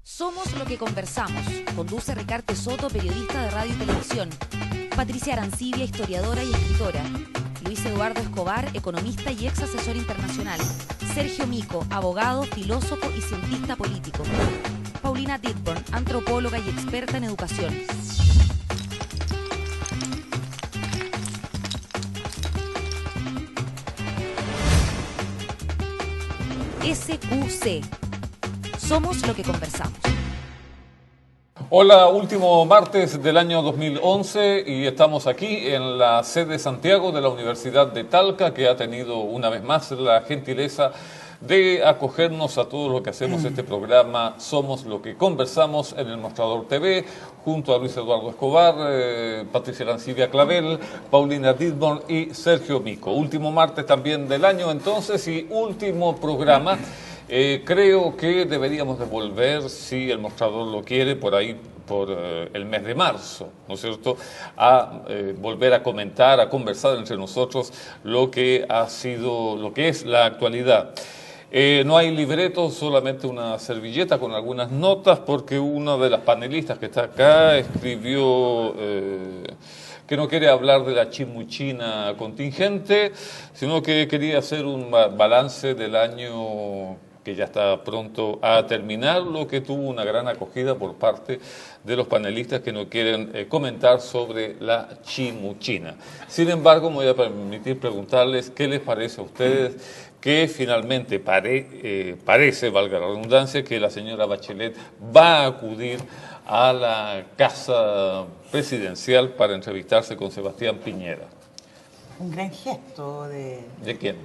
Somos lo que conversamos. Conduce Ricardo Soto, periodista de radio y televisión. Patricia Arancibia, historiadora y escritora. Luis Eduardo Escobar, economista y ex asesor internacional. Sergio Mico, abogado, filósofo y cientista político. Paulina Tidborn, antropóloga y experta en educación. SQC. Somos lo que conversamos. Hola, último martes del año 2011 y estamos aquí en la sede de Santiago de la Universidad de Talca, que ha tenido una vez más la gentileza de acogernos a todo lo que hacemos este programa Somos lo que conversamos en el Mostrador TV, junto a Luis Eduardo Escobar, Patricia Arancibia Clavel, Paulina Tidborn y Sergio Mico. Último martes también del año entonces y último programa. Creo que deberíamos de volver, si el mostrador lo quiere, por ahí, por el mes de marzo, ¿no es cierto?, a volver a comentar, a conversar entre nosotros lo que ha sido, lo que es la actualidad. No hay libreto, solamente una servilleta con algunas notas, porque una de las panelistas que está acá escribió que no quiere hablar de la chimuchina contingente, sino que quería hacer un balance del año que ya está pronto a terminar, lo que tuvo una gran acogida por parte de los panelistas que no quieren comentar sobre la chimuchina. Sin embargo, me voy a permitir preguntarles qué les parece a ustedes que finalmente parece, valga la redundancia, que la señora Bachelet va a acudir a la casa presidencial para entrevistarse con Sebastián Piñera. Un gran gesto ¿De quién?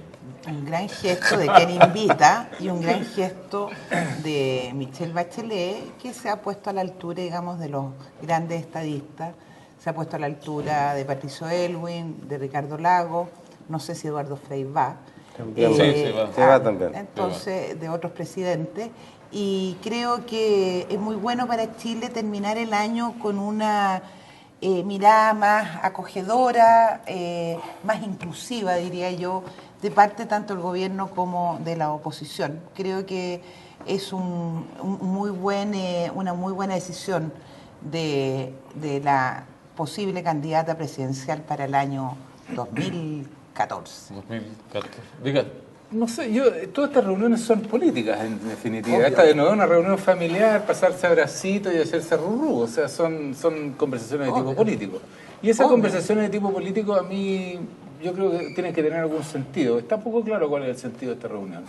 Un gran gesto de quien invita y un gran gesto de Michelle Bachelet, que se ha puesto a la altura, digamos, de los grandes estadistas. Se ha puesto a la altura de Patricio Aylwin, de Ricardo Lagos, no sé si Eduardo Frei va. También se va también. Entonces, de otros presidentes. Y creo que es muy bueno para Chile terminar el año con una mirada más acogedora, más inclusiva, diría yo, de parte tanto del gobierno como de la oposición. Creo que es una muy buena decisión de la posible candidata presidencial para el año 2014. 2014. Diga. No sé, todas estas reuniones son políticas, en definitiva. Obvio. Esta de nuevo es una reunión familiar, pasarse abracitos y hacerse rurú. O sea, son conversaciones de tipo político. Y esas conversaciones de tipo político a mí, yo creo que tienen que tener algún sentido. Está poco claro cuál es el sentido de esta reunión.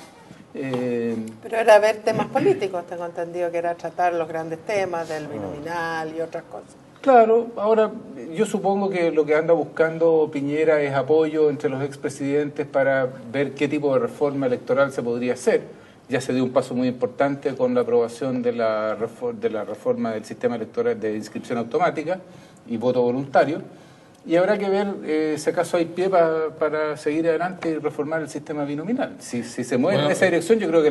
Pero era ver temas políticos, tengo entendido que era tratar los grandes temas del binominal y otras cosas. Claro, ahora yo supongo que lo que anda buscando Piñera es apoyo entre los expresidentes para ver qué tipo de reforma electoral se podría hacer. Ya se dio un paso muy importante con la aprobación de la reforma del sistema electoral de inscripción automática y voto voluntario. Y habrá que ver si acaso hay pie para seguir adelante y reformar el sistema binominal. Si se mueve en esa dirección, yo creo que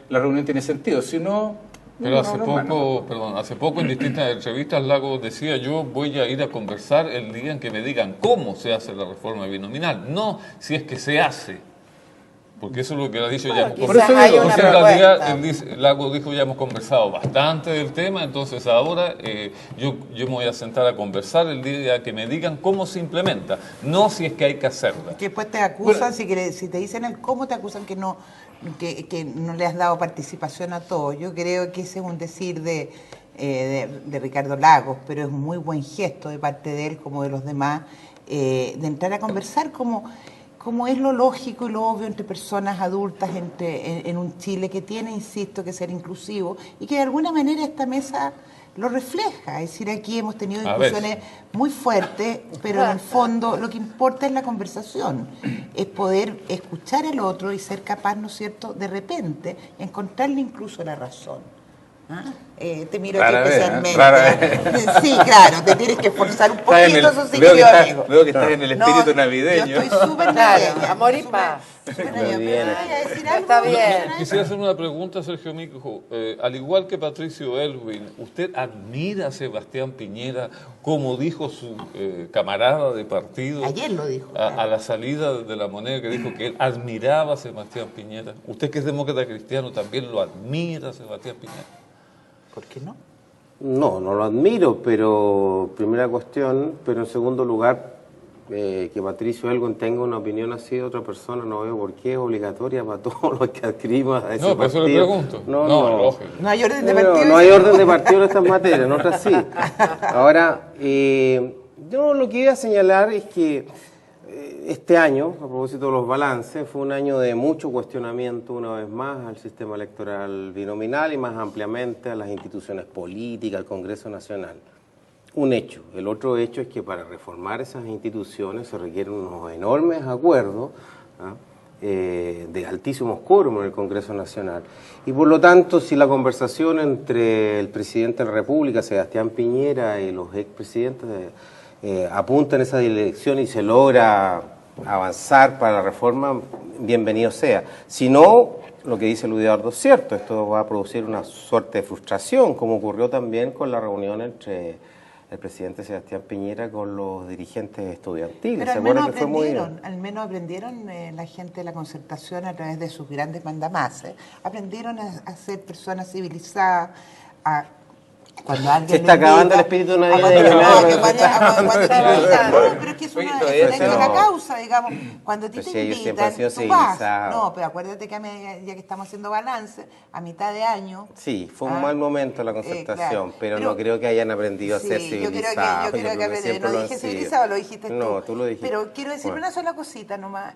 la reunión tiene sentido. Si no... Pero hace poco en distintas entrevistas Lagos decía: yo voy a ir a conversar el día en que me digan cómo se hace la reforma binominal, no si es que se hace. Porque eso es lo que ha dicho ya. Por eso digo, en realidad Lagos dijo: ya hemos conversado bastante del tema, entonces ahora yo me voy a sentar a conversar el día que me digan cómo se implementa, no si es que hay que hacerla. Que después te acusan, si te dicen el cómo, te acusan que no le has dado participación a todo. Yo creo que ese es un decir de Ricardo Lagos, pero es un muy buen gesto de parte de él como de los demás, de entrar a conversar como es lo lógico y lo obvio entre personas adultas en un Chile que tiene, insisto, que ser inclusivo y que de alguna manera esta mesa lo refleja. Es decir, aquí hemos tenido discusiones muy fuertes, pero en el fondo lo que importa es la conversación, es poder escuchar al otro y ser capaz, ¿no es cierto?, de repente encontrarle incluso la razón. Te miro aquí especialmente. Sí, claro, te tienes que esforzar un poquito, eso sí, querido amigo. Veo que estás en el espíritu navideño. Yo estoy súper navideña. Amor y paz. Está bien. Quisiera hacer una pregunta, Sergio Mico. Al igual que Patricio Aylwin, ¿usted admira a Sebastián Piñera, como dijo su camarada de partido? Ayer lo dijo. A la salida de La Moneda, que dijo que él admiraba a Sebastián Piñera. ¿Usted, que es demócrata cristiano, también lo admira a Sebastián Piñera? ¿Por qué no? No, no lo admiro, pero primera cuestión, pero en segundo lugar, que Patricio Elwin tenga una opinión así de otra persona, no veo por qué es obligatoria para todos los que adquirimos a ese No, por eso le pregunto. No, lógico. No hay orden de partido. No hay orden de partido en estas materias, en otras sí. Ahora, yo lo que iba a señalar es que este año, a propósito de los balances, fue un año de mucho cuestionamiento, una vez más, al sistema electoral binominal y más ampliamente a las instituciones políticas, al Congreso Nacional. Un hecho. El otro hecho es que para reformar esas instituciones se requieren unos enormes acuerdos de altísimos quórum en el Congreso Nacional. Y por lo tanto, si la conversación entre el presidente de la República, Sebastián Piñera, y los expresidentes apunta en esa dirección y se logra avanzar para la reforma, bienvenido sea. Si no, lo que dice Luis Eduardo es cierto, esto va a producir una suerte de frustración, como ocurrió también con la reunión entre el presidente Sebastián Piñera con los dirigentes estudiantiles. Pero al menos aprendieron la gente de la Concertación a través de sus grandes mandamases, aprendieron a ser personas civilizadas, cuando alguien se está acabando el espíritu navideño. No, pero es que es una de la causa, digamos. Cuando a ti te invitan, tú vas. No, pero acuérdate que ya que estamos haciendo balance, a mitad de año... Sí, fue un mal momento la Concertación, pero no creo que hayan aprendido a ser civilizados. Yo creo que no dije civilizado, lo dijiste tú. No, tú lo dijiste. Pero quiero decir una sola cosita nomás.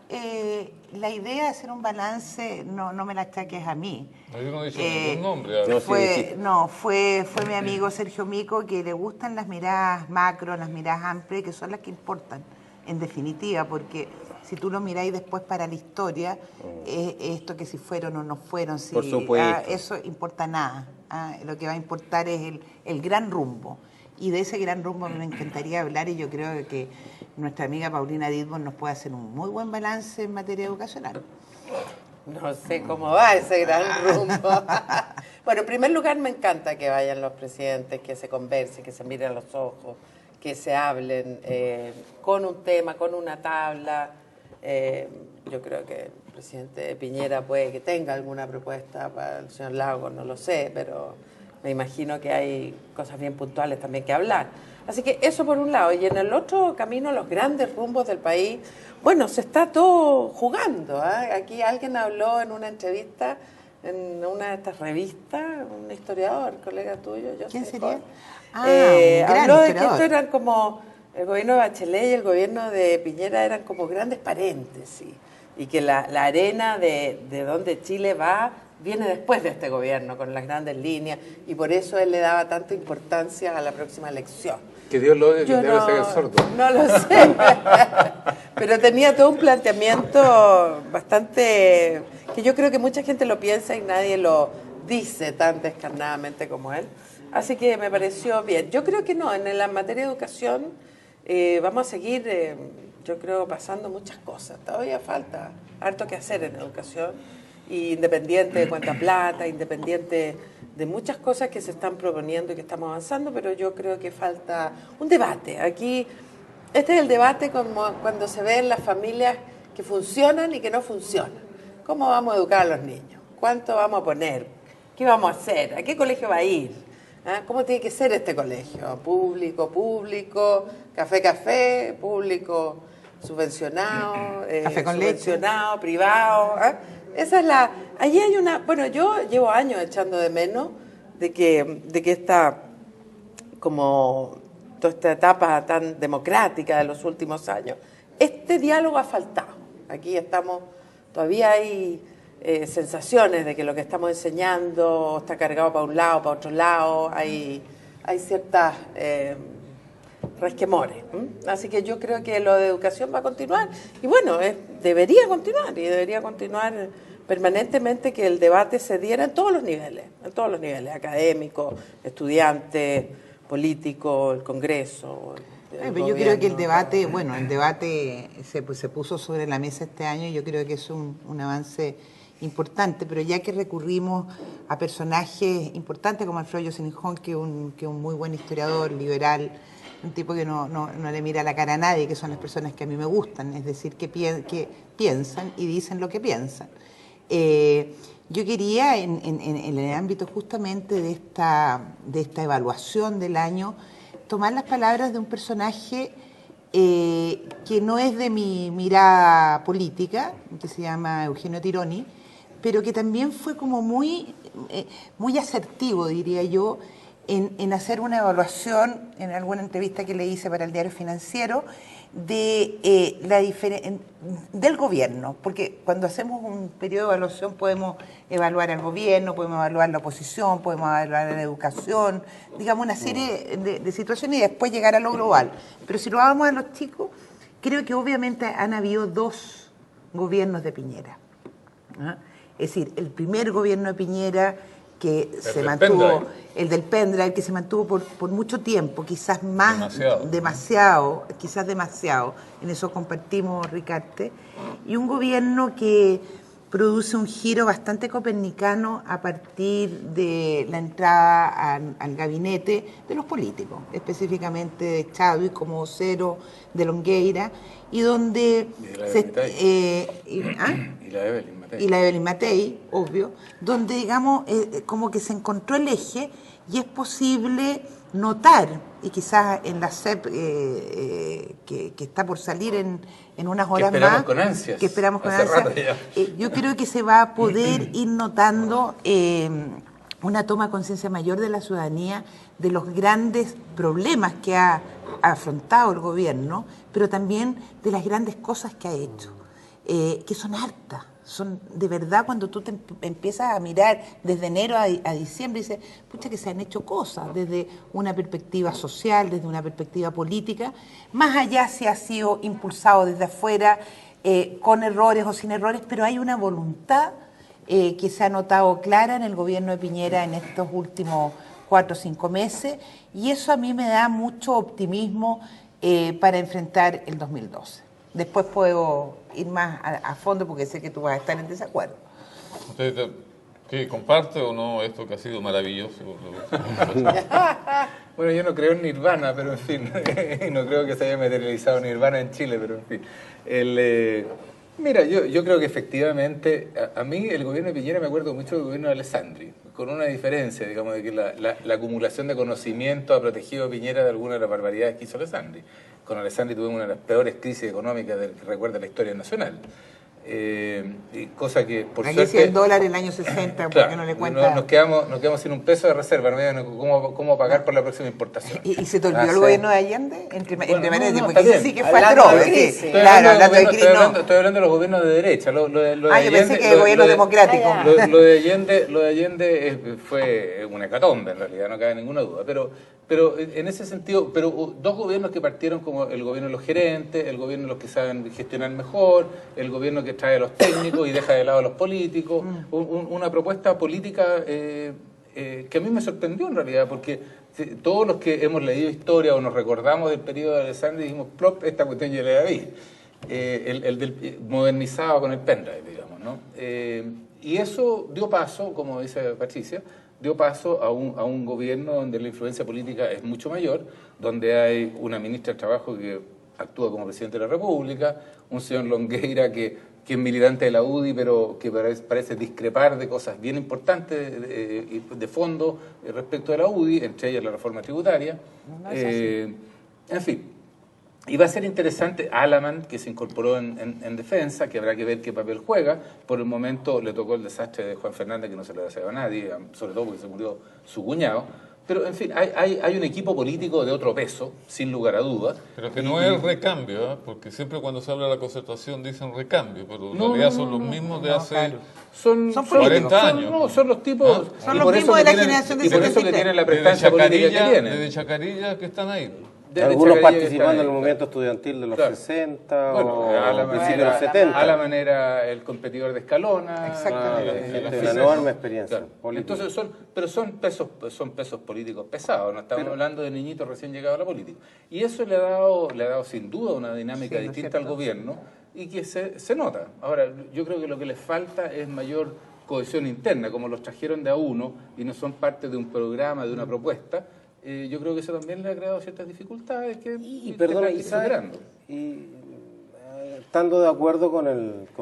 La idea de hacer un balance no me la achaques a mí. Yo no he dicho ningún nombre. Fue mi amigo Sergio Mico, que le gustan las miradas macro, las miradas amplias, que son las que importan, en definitiva, porque si tú lo miráis después para la historia, esto que si fueron o no fueron, si, por supuesto. Eso importa nada. Lo que va a importar es el gran rumbo. Y de ese gran rumbo me encantaría hablar, y yo creo que nuestra amiga Paulina Ditborn nos puede hacer un muy buen balance en materia educacional. No sé cómo va ese gran rumbo. Bueno, en primer lugar me encanta que vayan los presidentes, que se conversen, que se miren a los ojos, que se hablen con un tema, con una tabla. Yo creo que el presidente Piñera puede que tenga alguna propuesta para el señor Lagos, no lo sé, pero me imagino que hay cosas bien puntuales también que hablar. Así que eso por un lado. Y en el otro camino, los grandes rumbos del país, bueno, se está todo jugando. Aquí alguien habló en una entrevista, en una de estas revistas, un historiador, colega tuyo. ¿Quién sería? Habló de que esto eran como, el gobierno de Bachelet y el gobierno de Piñera eran como grandes paréntesis. Y que la arena de donde Chile va viene después de este gobierno, con las grandes líneas, y por eso él le daba tanta importancia a la próxima elección. Que Dios lo odia, que debe ser el sordo. No lo sé, pero tenía todo un planteamiento bastante, que yo creo que mucha gente lo piensa y nadie lo dice tan descarnadamente como él. Así que me pareció bien. Yo creo que no, en la materia de educación vamos a seguir, yo creo, pasando muchas cosas. Todavía falta harto que hacer en educación, y independiente de cuánta plata, independiente de muchas cosas que se están proponiendo y que estamos avanzando, pero yo creo que falta un debate. Aquí, este es el debate como cuando se ven las familias que funcionan y que no funcionan. ¿Cómo vamos a educar a los niños? ¿Cuánto vamos a poner? ¿Qué vamos a hacer? ¿A qué colegio va a ir? ¿Cómo tiene que ser este colegio? ¿Público, café, público subvencionado, subvencionado, privado? Esa es allí hay una, bueno, yo llevo años echando de menos de que esta, como toda esta etapa tan democrática de los últimos años, este diálogo ha faltado. Aquí todavía hay sensaciones de que lo que estamos enseñando está cargado para un lado, para otro lado, hay ciertas resquemores. Así que yo creo que lo de educación va a continuar, y bueno, debería continuar permanentemente, que el debate se diera en todos los niveles, académico, estudiante, político, el Congreso. Yo creo que el debate se puso sobre la mesa este año, y yo creo que es un avance importante, pero ya que recurrimos a personajes importantes como Alfredo Josenhon, que es un muy buen historiador, liberal, un tipo que no le mira la cara a nadie, que son las personas que a mí me gustan, es decir, que piensan y dicen lo que piensan. Yo quería, en el ámbito justamente de esta evaluación del año, tomar las palabras de un personaje que no es de mi mirada política, que se llama Eugenio Tironi, pero que también fue como muy asertivo, diría yo, en hacer una evaluación, en alguna entrevista que le hice para el Diario Financiero, del gobierno, porque cuando hacemos un periodo de evaluación podemos evaluar al gobierno, podemos evaluar la oposición, podemos evaluar la educación, digamos una serie de situaciones y después llegar a lo global. Pero si lo vamos a los chicos, creo que obviamente han habido 2 gobiernos de Piñera, ¿no? Es decir, el primer gobierno de Piñera que se mantuvo, el del pendrive, que se mantuvo por mucho tiempo, quizás más, demasiado, en eso compartimos, Ricarte, y un gobierno que produce un giro bastante copernicano a partir de la entrada al gabinete de los políticos, específicamente de Chadwick como vocero, de Longueira, y donde... Y la Evelyn Matei, obvio, donde, digamos, como que se encontró el eje y es posible notar, y quizás en la CEP que está por salir en unas horas más, que esperamos con ansias, yo creo que se va a poder ir notando una toma de conciencia mayor de la ciudadanía de los grandes problemas que ha afrontado el gobierno, pero también de las grandes cosas que ha hecho, que son hartas. Son de verdad, cuando tú te empiezas a mirar desde enero a diciembre, dices, pucha, que se han hecho cosas desde una perspectiva social, desde una perspectiva política, más allá si ha sido impulsado desde afuera, con errores o sin errores, pero hay una voluntad que se ha notado clara en el gobierno de Piñera en estos últimos 4 o 5 meses, y eso a mí me da mucho optimismo para enfrentar el 2012. Después puedo ir más a fondo porque sé que tú vas a estar en desacuerdo. ¿Usted qué comparte o no esto que ha sido maravilloso? Bueno, yo no creo en Nirvana, pero en fin, no creo que se haya materializado Nirvana en Chile, pero en fin. Mira, yo creo que efectivamente, a mí el gobierno de Piñera me acuerdo mucho del gobierno de Alessandri, con una diferencia, digamos, de que la acumulación de conocimiento ha protegido a Piñera de algunas de las barbaridades que hizo Alessandri. Con Alessandri tuvimos una de las peores crisis económicas que recuerda la historia nacional. Cosa que, por aquí suerte... Aquí el dólar en el año 60, ¿por qué no le cuenta? Nos quedamos sin un peso de reserva, no cómo pagar por la próxima importación. ¿Y se te olvidó el gobierno de Allende? Porque ese sí que fue atroz. Estoy hablando de los gobiernos de derecha. Yo pensé que el gobierno democrático. Lo de Allende fue una hecatombe, en realidad, no cabe ninguna duda. Pero en ese sentido, 2 gobiernos que partieron como el gobierno de los gerentes, el gobierno de los que saben gestionar mejor, el gobierno que trae a los técnicos y deja de lado a los políticos, una propuesta política que a mí me sorprendió en realidad, porque todos los que hemos leído historia o nos recordamos del periodo de Alessandri dijimos, plop, esta cuestión ya la vi, modernizado con el pendrive, digamos, ¿no? Y eso dio paso, como dice Patricia, dio paso a un gobierno donde la influencia política es mucho mayor, donde hay una ministra de Trabajo que actúa como presidente de la República, un señor Longueira que es militante de la UDI, pero que parece discrepar de cosas bien importantes de fondo respecto de la UDI, entre ellas la reforma tributaria. En fin. Y va a ser interesante Alaman, que se incorporó en defensa, que habrá que ver qué papel juega. Por el momento le tocó el desastre de Juan Fernández, que no se lo deseaba a nadie, sobre todo porque se murió su cuñado. Pero, en fin, hay un equipo político de otro peso, sin lugar a dudas. Pero que no es el recambio, ¿eh? Porque siempre cuando se habla de la concertación dicen recambio, pero en realidad son los mismos de hace son 40 años. Son los tipos... Son los mismos de la generación de 73. Y por eso que tienen la prestancia política que tienen. Desde Chacarilla que están ahí. Algunos participando en el movimiento estudiantil de los 60 o principios de los 70. Alaman era el competidor de Escalona. Exactamente. Una enorme experiencia política. Entonces son pesos políticos pesados, no estamos hablando de niñitos recién llegados a la política. Y eso le ha dado sin duda una dinámica distinta al gobierno y que se nota. Ahora, yo creo que lo que les falta es mayor cohesión interna, como los trajeron de a uno y no son parte de un programa, de una propuesta. Yo creo que eso también le ha creado ciertas dificultades que perdona, que ir superando. estando de acuerdo con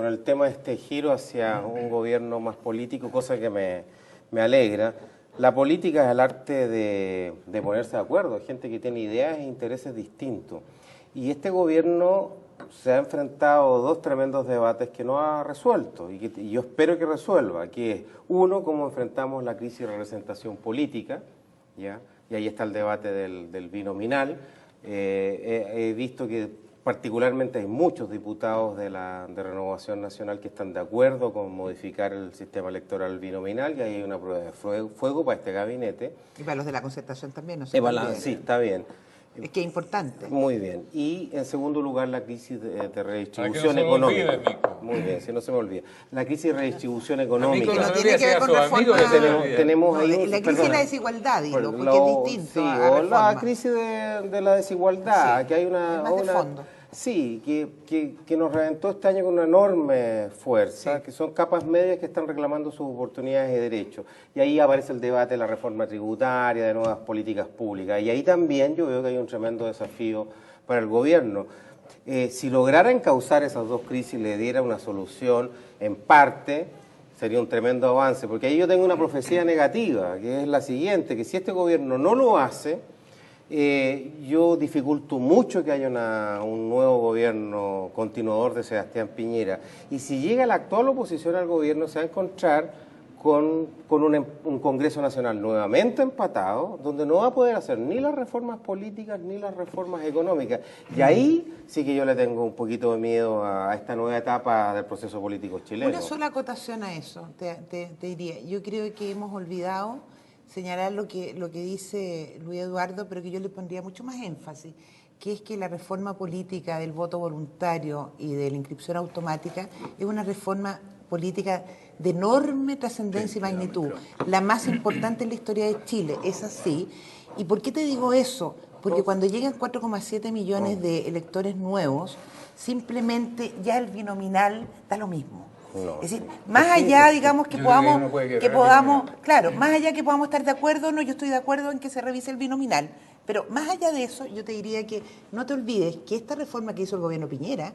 el tema de este giro hacia un gobierno más político, cosa que me alegra. La política es el arte de ponerse de acuerdo, hay gente que tiene ideas e intereses distintos. Y este gobierno se ha enfrentado a dos tremendos debates que no ha resuelto y yo espero que resuelva, que es, uno, cómo enfrentamos la crisis de representación política, ¿ya? Y ahí está el debate del binominal. He visto que particularmente hay muchos diputados de Renovación Nacional que están de acuerdo con modificar el sistema electoral binominal y ahí hay una prueba de fuego para este gabinete. Y para los de la concertación también, ¿no se Sí, está bien. Es que es importante. Muy bien. Y en segundo lugar, la crisis de redistribución Para que no se me económica. olvide, Mico. Muy bien, si no se me olvida. La crisis de redistribución económica. Mico, No tiene que ver con reforma. Tenemos ahí La crisis de la desigualdad, digo, porque es distinto sí, a o la reforma. crisis de la desigualdad, Sí, que hay una... es más de fondo. Sí, que nos reventó este año con una enorme fuerza, Sí. que son capas medias que están reclamando sus oportunidades y derechos. Y ahí aparece el debate de la reforma tributaria, de nuevas políticas públicas. Y ahí también yo veo que hay un tremendo desafío para el gobierno. Si lograra encauzar esas dos crisis y le diera una solución en parte, sería un tremendo avance. Porque ahí yo tengo una profecía negativa, que es la siguiente, que si este gobierno no lo hace, yo dificulto mucho que haya un nuevo gobierno continuador de Sebastián Piñera. Y si llega la actual oposición al gobierno, se va a encontrar con un Congreso Nacional nuevamente empatado, donde no va a poder hacer ni las reformas políticas ni las reformas económicas. Y ahí sí que yo le tengo un poquito de miedo a esta nueva etapa del proceso político chileno. Una sola acotación a eso, te diría. Yo creo que hemos olvidado señalar lo que dice Luis Eduardo, pero que yo le pondría mucho más énfasis, que es que la reforma política del voto voluntario y de la inscripción automática es una reforma política de enorme trascendencia y magnitud, la más importante en la historia de Chile, es así. ¿Y por qué te digo eso? Porque cuando llegan 4,7 millones de electores nuevos, simplemente ya el binominal da lo mismo. No. Es decir, más allá, digamos, que yo creo que podamos, uno puede que quebrar podamos, el claro, más allá que podamos estar de acuerdo, no, yo estoy de acuerdo en que se revise el binominal, pero más allá de eso, yo te diría que no te olvides que esta reforma que hizo el gobierno Piñera,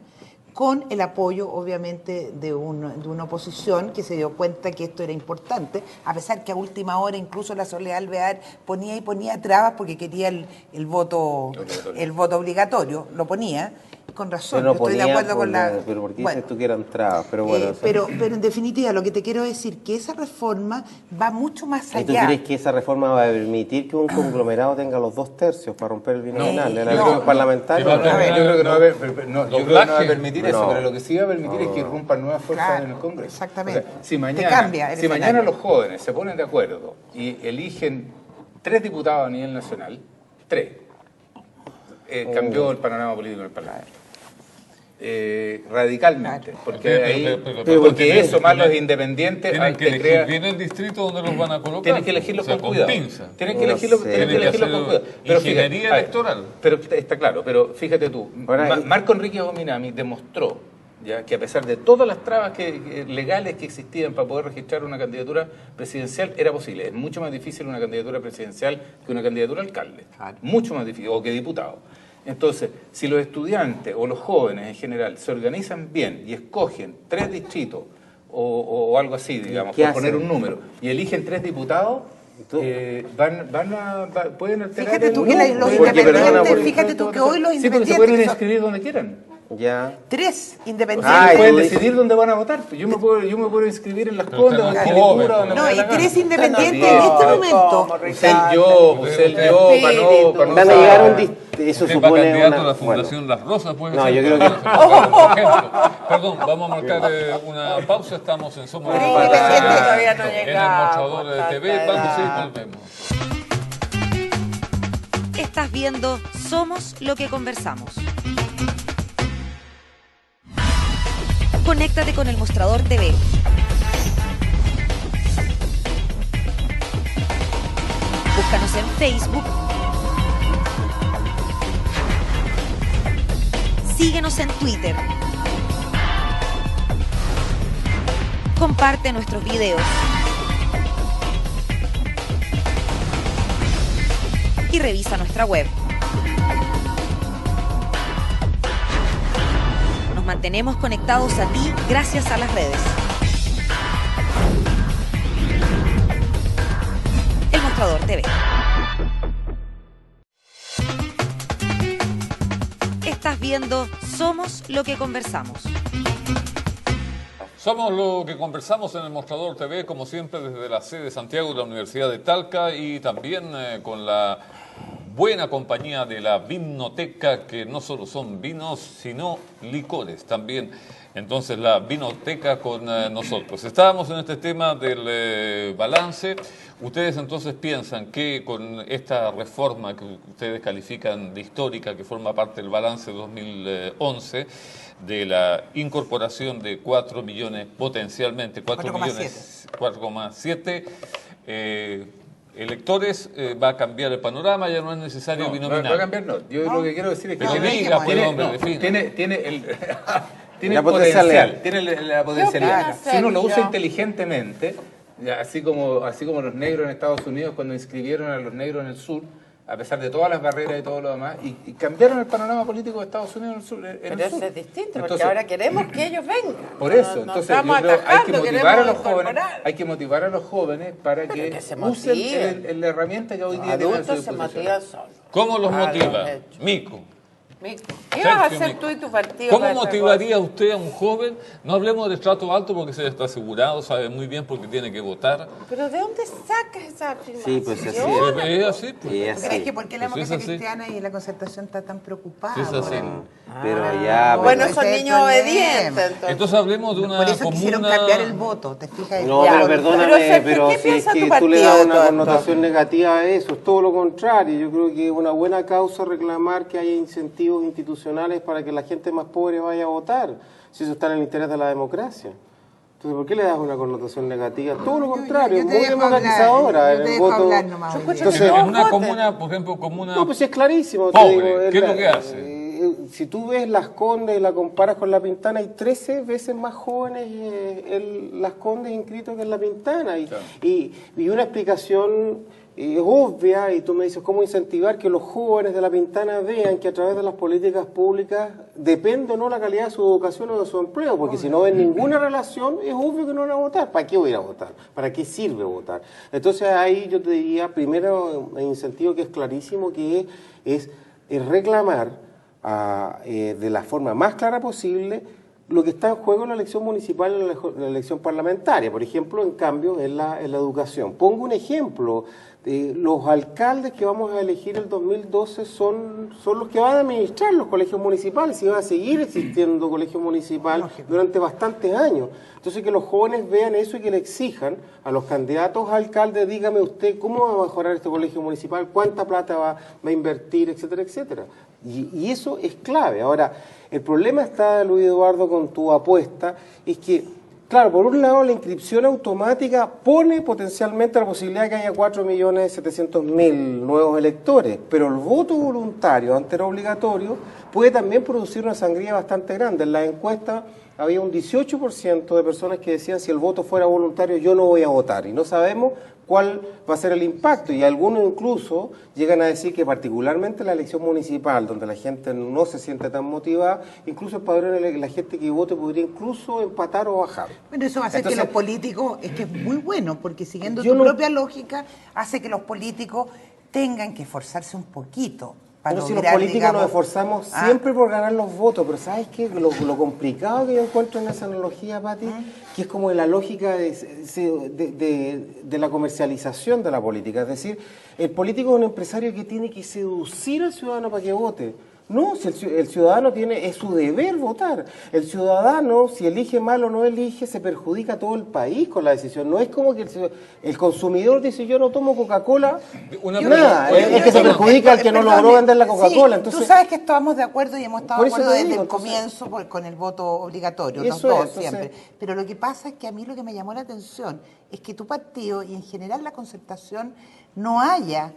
con el apoyo, obviamente, de una oposición que se dio cuenta que esto era importante, a pesar que a última hora incluso la Soledad Alvear ponía trabas porque quería el voto obligatorio, lo ponía, con razón, Pero no yo estoy de ponía acuerdo con la... Pero ¿por qué Bueno, dices tú que eran trabas? Pero bueno, pero en definitiva, lo que te quiero decir que esa reforma va mucho más ¿y tú allá. crees que esa reforma va a permitir que un conglomerado tenga los 2/3 para romper el binominal? ¿El no. elección parlamentaria? Sí, Yo creo que no va a haber- yo creo que no va a permitir eso, No. pero lo que sí va a permitir es que irrumpan nuevas fuerzas Claro, en el Congreso. exactamente. O sea, si Te mañana, cambia el si mañana escenario. los jóvenes se ponen de acuerdo y eligen 3 diputados a nivel nacional, 3, cambió el panorama político en el Parlamento. Radicalmente, porque ahí, porque eso más los independientes Tienen que te elegir crea- bien el distrito donde los van a colocar. tienen que elegirlos O sea, con cuidado. pinza. Tienen que No elegirlos, sé. tienen que Tienen que elegirlos con hacer cuidado. Pero ingeniería fíjate, a ver, electoral. pero está claro, pero fíjate tú, Ahora, Marco Enrique Ominami demostró ya que a pesar de todas las trabas legales que existían para poder registrar una candidatura presidencial, era posible. Es mucho más difícil una candidatura presidencial que una candidatura a alcalde. Claro. Mucho más difícil, o que diputado. Entonces, si los estudiantes o los jóvenes en general se organizan bien y escogen 3 distritos o algo así, digamos, ¿Qué por hacen? poner un número, y eligen 3 diputados, ¿Tú? pueden alterar Fíjate tú el que número. los Porque, perdona, independientes, porque- fíjate tú que hoy los Sí, porque se independientes, pueden que son inscribir donde quieran. Ya. 3 O independientes. sea, Ay, pueden tú dices- decidir dónde van a votar. Yo me puedo inscribir en Las Pero Condes o están en jóvenes, Quilicura, donde no, me dé y la gana. 3 independientes Están en este bien. momento. Ser yo, para no... Van a llegar a un eso Usted va supone candidato una... a la bueno. Fundación Las Rosas, puede No, ser. yo creo que- Por ejemplo. Perdón, vamos a marcar una pausa. Estamos en Somos Pero la independiente Democracia, todavía no en el llegamos, mostrador de TV. tanta Vamos y edad. volvemos. Estás viendo Somos lo que conversamos. Conéctate con el Mostrador TV. Búscanos en Facebook. Síguenos en Twitter. Comparte nuestros videos. Y revisa nuestra web. Nos Nos mantenemos conectados a ti gracias a las redes. El Mostrador TV. Estás viendo Somos lo que conversamos. Somos lo que conversamos en el Mostrador TV, como siempre, desde la sede de Santiago de la Universidad de Talca y también con la buena compañía de la Vinoteca, que no solo son vinos, sino licores también. Entonces, la Vinoteca con nosotros. Estábamos en este tema del balance. Ustedes entonces piensan que con esta reforma que ustedes califican de histórica, que forma parte del balance 2011, de la incorporación de 4 millones, potencialmente 4,7 electores, va a cambiar el panorama, ya no es necesario binominal. No va a cambiar, no. Yo lo que quiero decir es que tiene el potencial, tiene la potencialidad. Si uno lo usa inteligentemente, así como los negros en Estados Unidos cuando inscribieron a los negros en el sur, a pesar de todas las barreras y todo lo demás, y cambiaron el panorama político de Estados Unidos en el sur. Pero eso es distinto, porque ahora queremos que ellos vengan. Por eso, entonces yo creo que hay que motivar a los jóvenes, para que usen la herramienta que hoy día tienen a su disposición. ¿Cómo los motiva? Mico. ¿Qué vas a hacer tú y tu partido? ¿Cómo motivaría usted a un joven? No hablemos de estrato alto porque se está asegurado, sabe muy bien porque tiene que votar. ¿Pero de dónde sacas esa afirmación? Sí, pues así es así. Pues. ¿Crees que por qué la democracia cristiana y la concertación está tan preocupada? Es así. Pero ya... Bueno, son niños obedientes. Entonces hablemos de una por eso comuna... quisieron cambiar el voto, ¿te fijas? No, pero perdóname, pero ¿qué si es piensa tu que tú partido le das de una todo connotación negativa a eso, es todo lo contrario. Yo creo que es una buena causa reclamar que haya incentivos institucionales para que la gente más pobre vaya a votar, si eso está en el interés de la democracia. Entonces, ¿por qué le das una connotación negativa? Todo lo contrario, es muy democratizadora el voto. Entonces, en una comuna, por ejemplo, comuna... No, pues es clarísimo. Pobre, te digo, ¿qué es lo que hace? Si tú ves Las Condes y la comparas con La Pintana, hay 13 veces más jóvenes Las Condes inscritos que en La Pintana. Y una explicación obvia, y tú me dices, ¿cómo incentivar que los jóvenes de La Pintana vean que a través de las políticas públicas depende o no la calidad de su educación o de su empleo? Porque si no ven ninguna relación, es obvio que no van a votar. ¿Para qué voy a ir a votar? ¿Para qué sirve votar? Entonces ahí yo te diría, primero, el incentivo que es clarísimo, que es reclamar de la forma más clara posible lo que está en juego en la elección municipal y en la elección parlamentaria. Por ejemplo, en cambio, en la educación. Pongo un ejemplo. Los alcaldes que vamos a elegir el 2012 son los que van a administrar los colegios municipales y van a seguir existiendo colegios municipales durante bastantes años. Entonces, que los jóvenes vean eso y que le exijan a los candidatos a alcaldes, dígame usted cómo va a mejorar este colegio municipal, cuánta plata va a invertir, etcétera, etcétera. Y eso es clave. Ahora, el problema está, Luis Eduardo, con tu apuesta, es que, claro, por un lado la inscripción automática pone potencialmente la posibilidad de que haya 4.700.000 nuevos electores, pero el voto voluntario, antes era obligatorio, puede también producir una sangría bastante grande. En la encuesta había un 18% de personas que decían, si el voto fuera voluntario yo no voy a votar, y no sabemos cuál va a ser el impacto, y algunos incluso llegan a decir que particularmente la elección municipal, donde la gente no se siente tan motivada, incluso el padrón de la gente que vote podría incluso empatar o bajar. Bueno, eso hace que los políticos, es que es muy bueno, porque siguiendo tu propia lógica, hace que los políticos tengan que esforzarse un poquito. Pero si los políticos nos esforzamos siempre por ganar los votos, pero ¿sabes qué? Lo complicado que yo encuentro en esa analogía, Pati, que es como la lógica de la comercialización de la política. Es decir, el político es un empresario que tiene que seducir al ciudadano para que vote. No, si el ciudadano es su deber votar. El ciudadano, si elige mal o no elige, se perjudica a todo el país con la decisión. No es como que el consumidor dice, yo no tomo Coca-Cola, es que se perjudica al que no logró vender la Coca-Cola. Sí, entonces, tú sabes que estamos de acuerdo y hemos estado de acuerdo desde el comienzo con el voto obligatorio, los dos siempre. Pero lo que pasa es que a mí lo que me llamó la atención es que tu partido y en general la concertación no haya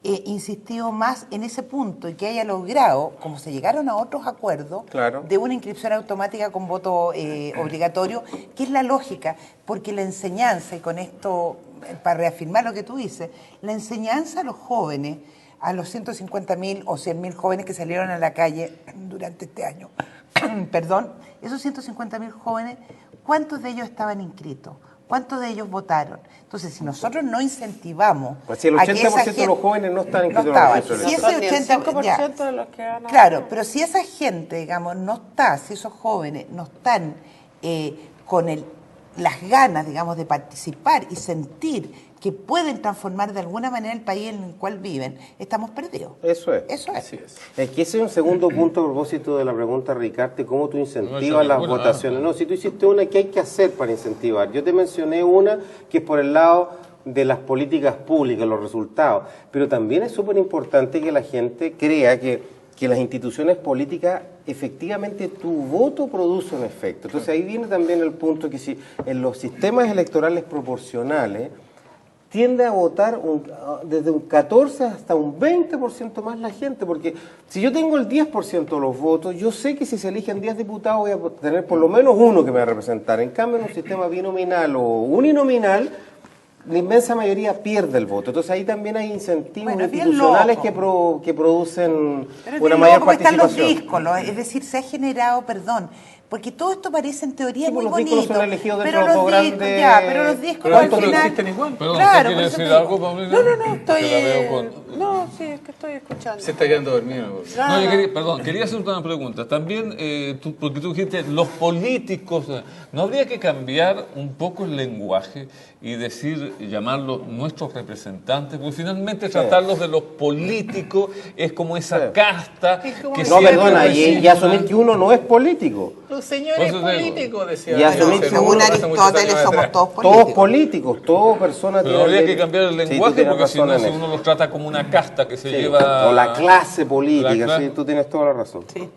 insistido más en ese punto y que haya logrado, como se llegaron a otros acuerdos, de una inscripción automática con voto obligatorio, que es la lógica, porque la enseñanza, y con esto, para reafirmar lo que tú dices, la enseñanza a los jóvenes a los 150.000 o 100.000 jóvenes que salieron a la calle durante este año. Perdón, esos 150.000 jóvenes, ¿cuántos de ellos estaban inscritos? ¿Cuántos de ellos votaron? Entonces, si nosotros no incentivamos... Pues si el 80% de los jóvenes no están inscritos en estaban. el registro Si electoral. ese 5% de los que van a Claro, votar. pero si esa gente, digamos, no está, si esos jóvenes no están con las ganas, digamos, de participar y sentir que pueden transformar de alguna manera el país en el cual viven, estamos perdidos. Eso es. Eso es. Así es. Es que ese es un segundo punto a propósito de la pregunta, Ricardo, cómo tú No, incentivas yo las ninguna. votaciones. No, si tú hiciste una, ¿qué hay que hacer para incentivar? Yo te mencioné una que es por el lado de las políticas públicas, los resultados, pero también es súper importante que la gente crea que las instituciones políticas, efectivamente tu voto produce un efecto. Entonces ahí viene también el punto que si en los sistemas electorales proporcionales tiende a votar desde un 14 hasta un 20% más la gente, porque si yo tengo el 10% de los votos, yo sé que si se eligen 10 diputados voy a tener por lo menos uno que me va a representar. En cambio, en un sistema binominal o uninominal, la inmensa mayoría pierde el voto. Entonces ahí también hay incentivos Bueno, es bien institucionales loco. que producen Pero es una bien mayor loco porque están los participación. díscolos, es decir, se ha generado, perdón, porque todo esto parece en teoría Sí, muy pues los díscolos bonito. son elegidos pero dentro de los los dos discos, grandes- ya, pero los discos Pero al estos no final... existen igual. Perdón, Claro, ¿usted por quiere eso te decir digo. algo, Paulina? No, estoy... Que la veo con... No, sí, es que estoy escuchando. Se está quedando dormido. No, yo quería, perdón, quería hacer una pregunta. También, porque tú dijiste, los políticos, ¿no habría que cambiar un poco el lenguaje y decir, llamarlos nuestros representantes? Porque finalmente tratarlos de los políticos es como esa Sí. casta que No, siempre perdona, y recibe asumir una- que uno no es político. Los Por señores eso te digo. políticos, decía. Y asumir hace Según muchos años Aristóteles somos atrás. todos políticos. Todos políticos, todas personas Pero habría tienen- que cambiar el Sí, tú lenguaje tienes porque si razón no, en si eso. uno los trata como una casta que se Sí, lleva... o la clase política, La cla- sí, tú tienes toda la razón. Sí.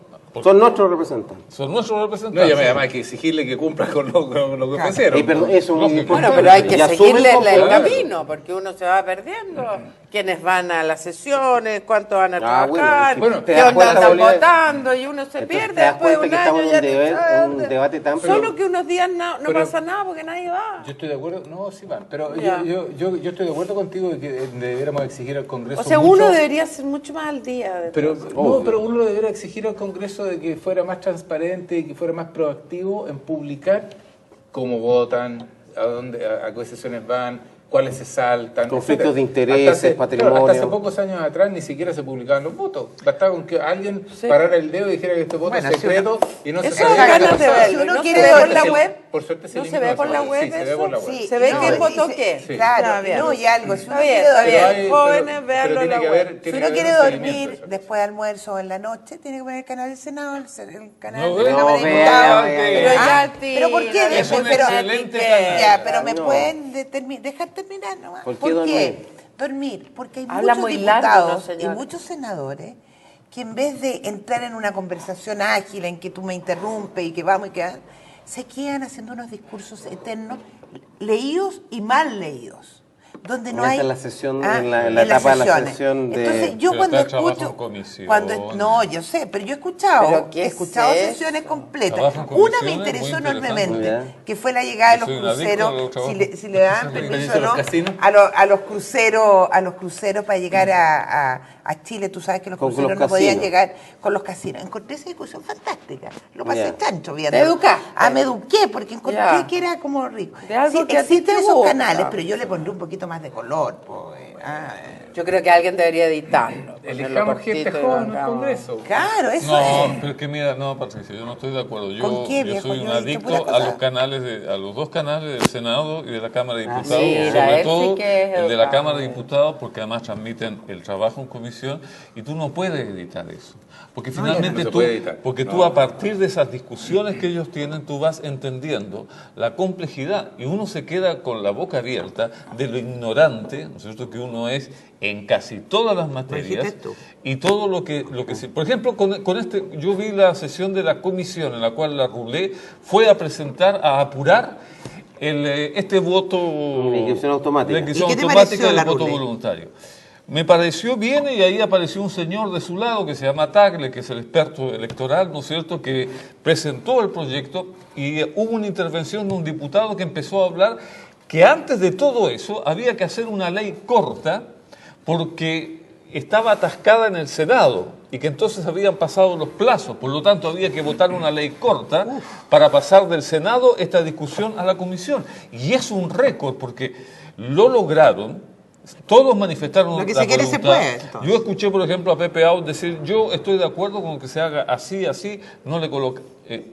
Son nuestros representantes. Son nuestros No, representantes. ya me llama, hay que exigirle que cumpla con lo que Claro. ofrecieron. Perdón, eso es muy Lógico. importante. Bueno, pero hay que Y asumen seguirle con- el claro. camino, porque uno se va perdiendo. Quiénes van a las sesiones, cuántos van a Ah, trabajar, bueno, te qué das onda cuenta, andan Paulina, votando, y uno se entonces pierde te das después de cuenta un que estamos año. en Ya un debate tan... Solo que unos días no pero- pasa nada porque nadie va. Yo estoy de acuerdo, no, sí van, pero Ya. yo estoy de acuerdo contigo de que deberíamos exigir al Congreso O sea, mucho, uno debería ser mucho más al día. De pero, todo. no, pero uno debería exigir al Congreso de que fuera más transparente y que fuera más proactivo en publicar cómo votan, a qué sesiones van, cuáles se saltan. Conflictos etcétera. de intereses, Hasta hace- patrimonio. Hasta hace pocos años atrás ni siquiera se publicaban los votos. Bastaba con que alguien parara el dedo y dijera que este voto Bueno, es si secreto y no se Eso sabía dan qué ganas de pasaba. verlo. Si uno ¿No quiere se ve ver por la si- web? Por suerte se ¿No se eliminó ve por eso. la web Sí, se ve eso? por la web. Sí, ¿Se ve no, quién y votó se- qué? Sí. Claro, Está bien. no, y algo. Si uno Está bien, quiere está bien. dormir, Jóvenes, véanlo tiene en la que web. haber- si tiene uno que quiere haber un seguimiento dormir de eso. después de almuerzo o en la noche, tiene que poner el canal del Senado, el canal No de la veo, Cámara de no Diputados. veo, Pero Ah, ya, ¿pero por qué? Es un Pero- excelente que- canal. Ya, pero me No. pueden dejar terminar nomás. ¿Por qué ¿Por dormir? qué? Dormir, porque hay Habla muchos muy largo, diputados ¿no, y señor? muchos senadores que en vez de entrar en una conversación ágil en que tú me interrumpes y que vamos y que se quedan haciendo unos discursos eternos, leídos y mal leídos. Donde no Esa hay es la sesión, en la etapa de la sesiones. sesión de... Entonces yo Pero cuando está el trabajo escucho en comisión. no, yo sé, pero yo he escuchado ¿Pero qué es sesiones eso? completas. Trabajo en Una me comisiones, interesó muy interesante. enormemente, que fue la llegada de Yo los soy un adicto a cruceros, los trabajos. si le dan Sí, permiso permiso o a los no, casinos. a los cruceros para llegar a Chile. Tú sabes que los Con los cruceros no podían casinos. llegar con los casinos. Encontré esa discusión fantástica. Lo pasé Ya. chancho viendo. ¿Te educaste? Me eduqué porque encontré Ya. que era como rico. De algo Sí, que a ti existen te esos gusta. canales, pero yo le pondré un poquito más de color. Yo creo que alguien debería editarlo. ponerlo Elijamos cortito gente y joven en el marcado. Congreso. Claro, eso No, es. pero es que mira, no, Patricia, yo no estoy de acuerdo. Yo, ¿Con qué, yo viejo? soy un Yo he dicho adicto pura a cosa. los canales, a los dos canales del Senado y de la Cámara de Diputados, sí, mira, sobre él sí todo que es el de la educado. Cámara de Diputados, porque además transmiten el trabajo en comisión y tú no puedes editar eso. Porque finalmente no se tú, puede editar. porque tú No. a partir de esas discusiones que ellos tienen, tú vas entendiendo la complejidad y uno se queda con la boca abierta de lo ignorante, ¿no es cierto?, que uno es en casi todas las materias dijiste tú. y todo lo que se... Por ejemplo, con este, yo vi la sesión de la comisión en la cual la Rulé fue a presentar, a apurar este voto... La inscripción automática. La inscripción ¿Y qué te automática pareció del la voto Rulé? voluntario. Me pareció bien y ahí apareció un señor de su lado que se llama Tagle, que es el experto electoral, ¿no es cierto?, que presentó el proyecto y hubo una intervención de un diputado que empezó a hablar que antes de todo eso había que hacer una ley corta porque estaba atascada en el Senado y que entonces habían pasado los plazos, por lo tanto había que votar una ley corta para pasar del Senado esta discusión a la comisión. Y es un récord porque lo lograron, todos manifestaron Lo que la se quiere se voluntad. puede, entonces. Yo escuché, por ejemplo, a Pepe Out decir, yo estoy de acuerdo con que se haga así, no le coloque.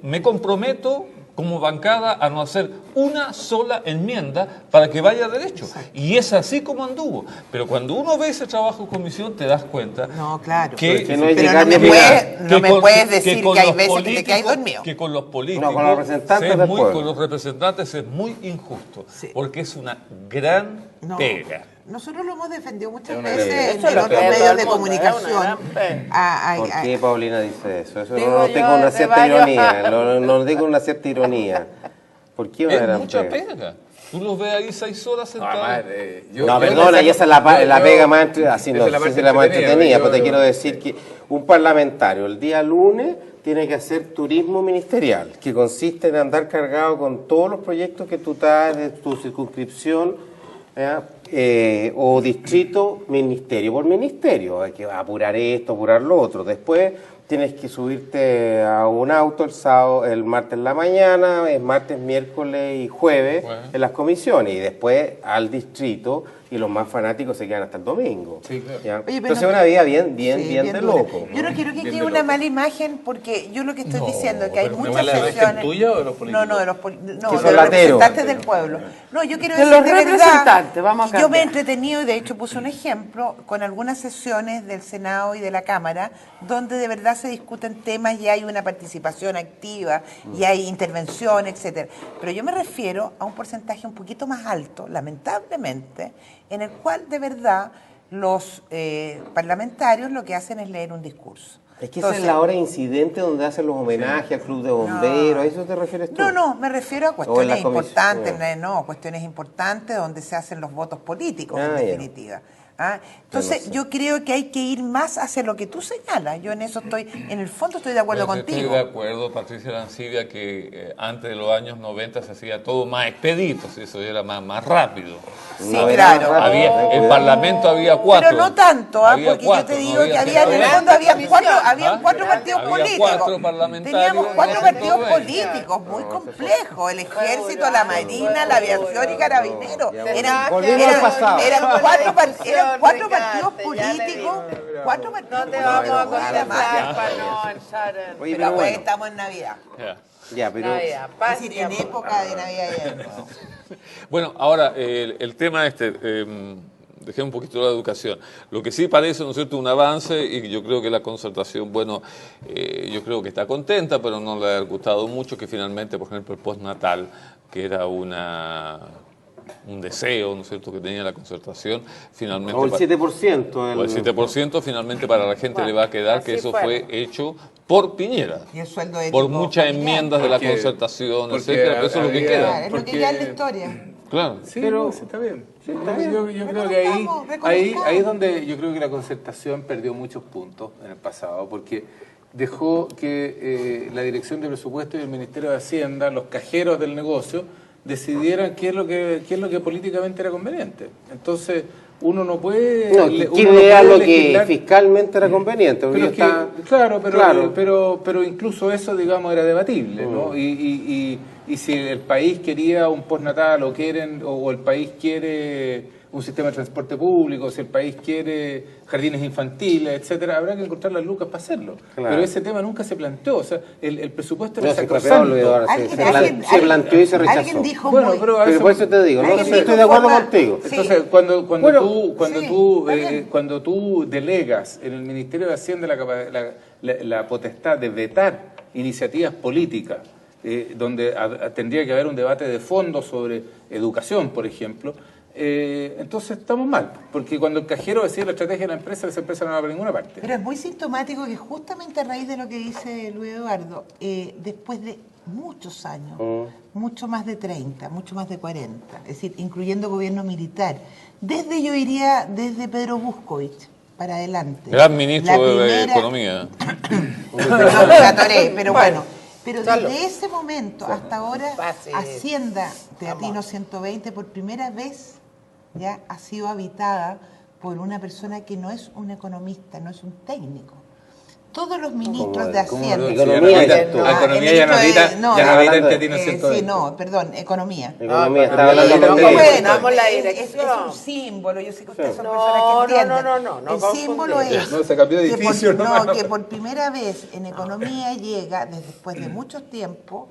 Me comprometo como bancada a no hacer una sola enmienda para que vaya derecho. Y es así como anduvo. Pero cuando uno ve ese trabajo en comisión, te das cuenta No, claro. que, Que no es Pero llegar no me, ni llegar. no me con- puedes decir con que hay los veces que te caes políticos- dormido. que con los políticos, No, con los representantes del pueblo. con los representantes es muy injusto, Sí. porque es una gran No. pega. Nosotros lo hemos defendido muchas Es una veces pega. en Eso lo otros cree todo medios el de mundo, comunicación. es una gran pega. ¿Por qué Paulina dice eso? Eso Digo no lo yo, tengo una de cierta varios ironía. años. No lo digo con una cierta ironía. ¿Por qué una Es gran mucha pega? pega. Tú los ves ahí 6 horas sentados. No, perdona, y esa es la pega más así no sé si es la más entretenida, pero te quiero decir que un parlamentario el día lunes tiene que hacer turismo ministerial, que consiste en andar cargado con todos los proyectos que tú traes de tu circunscripción, ¿ya? O distrito, ministerio por ministerio. Hay que apurar esto, apurar lo otro. Después tienes que subirte a un auto el sábado, el martes en la mañana, es martes, miércoles y jueves en las comisiones, y después al distrito, y los más fanáticos se quedan hasta el domingo. Sí, claro. ¿Ya? Oye, pero Entonces no- es una vida bien Sí, de dura. loco. Yo no quiero que Bien quede de una loco. mala imagen, porque yo lo que estoy diciendo es que hay pero muchas ¿mala imagen sesiones. tuya o de los políticos? No, de los, no, Que de son los lateros. representantes del pueblo. No, yo quiero De decir los de verdad representantes, vamos a que yo me he cambiar. entretenido, y de hecho puse un ejemplo con algunas sesiones del Senado y de la Cámara, donde de verdad se discuten temas y hay una participación activa y hay intervención, etcétera. Pero yo me refiero a un porcentaje un poquito más alto, lamentablemente, en el cual de verdad los parlamentarios lo que hacen es leer un discurso. Es que esa Entonces, es la hora de incidente donde hacen los homenajes al club de bomberos, ¿a eso te refieres tú? No, me refiero a O en cuestiones la comisión, importantes, cuestiones importantes donde se hacen los votos políticos, en Ah, ya. definitiva. ¿Ah? Entonces, yo creo que hay que ir más hacia lo que tú señalas. Yo en eso estoy, en el fondo estoy de acuerdo Bueno, contigo. Estoy de acuerdo, Patricia Arancibia, que antes de los años 90 se hacía todo más expedito, si eso era más rápido. Sí, No, era claro. rápido, Había, ten el cuidado. Parlamento había 4. Pero no tanto, Había porque 4, yo te no digo que había, en el centro fondo había comisión. habían 4 ¿Ah? partidos Había políticos. 4 parlamentarios Teníamos en 4 el partidos 120. políticos, muy complejos. El ejército, la marina, la aviación y carabineros. Eran Volvimos al pasado. eran 4 Discusión, partidos Ricardo, ya políticos. le dije. 4 partidos No te vamos a políticos. contestar para no entrar en... Oye, Pero pero pues bueno, estamos en Navidad. Ya. ya, pero... Navidad, Es paz decir, y en amor. época de Navidad y Año Nuevo. Bueno, ahora, el tema dejé un poquito la educación. Lo que sí parece, ¿no es cierto?, un avance, y yo creo que la concertación, bueno, yo creo que está contenta, pero no le ha gustado mucho que finalmente, por ejemplo, el postnatal, que era un deseo, ¿no es cierto?, que tenía la concertación, finalmente... O el 7%. o el 7% finalmente para la gente le va a quedar que así eso fue. fue hecho por Piñera. Y el sueldo ético Por muchas familiar. enmiendas de la Porque- concertación, porque etcétera, pero eso es lo que había- queda. Claro, es lo que queda en la historia. Claro. Sí, Pero- no, sí, está bien. bien. Yo creo que ahí Reconozcamos. es donde yo creo que la concertación perdió muchos puntos en el pasado, porque dejó que la Dirección de Presupuesto y el Ministerio de Hacienda, los cajeros del negocio, decidieran qué es lo que políticamente era conveniente. Entonces, uno no puede... No, uno ¿quién no era puede lo que legislar- fiscalmente era conveniente? Porque pero es que, está- claro, Claro. pero incluso eso, digamos, era debatible, ¿no? Y si el país quería un postnatal o el país quiere un sistema de transporte público, si el país quiere jardines infantiles, etcétera, habrá que encontrar las lucas para hacerlo. Claro. Pero ese tema nunca se planteó, o sea, el presupuesto No, era se fue sacrosanto. peor, ahora, Alguien- se planteó y se rechazó. Alguien dijo Bueno, muy... pero a Pero veces- por eso te digo, no Alguien sé, dijo estoy de acuerdo forma- contigo. Sí. Entonces, cuando Bueno, sí, cuando tú delegas en el Ministerio de Hacienda la potestad de vetar iniciativas políticas, donde tendría que haber un debate de fondo sobre educación, por ejemplo, entonces estamos mal, porque cuando el cajero decide la estrategia de la empresa, esa empresa no va para ninguna parte. Pero es muy sintomático que justamente a raíz de lo que dice Luis Eduardo, después de muchos años, mucho más de 30, mucho más de 40, es decir, incluyendo gobierno militar, yo diría desde Pedro Buscovich para adelante. Gran ministro La de primera- Economía. No, me atoré, pero bueno. Pero Salud. desde ese momento hasta ahora, Fácil. Hacienda Teatino 120 por primera vez ya ha sido habitada por una persona que no es un economista, no es un técnico. Todos los ministros de Hacienda... Economía ya no habita el que tiene cierto... Sí, no, perdón, economía. Economía, está hablando de Bueno, la dirección. Es un símbolo, yo sé que ustedes son personas que entienden. No el símbolo es no, se cambió de edificio, que por primera vez en economía llega, después de mucho tiempo,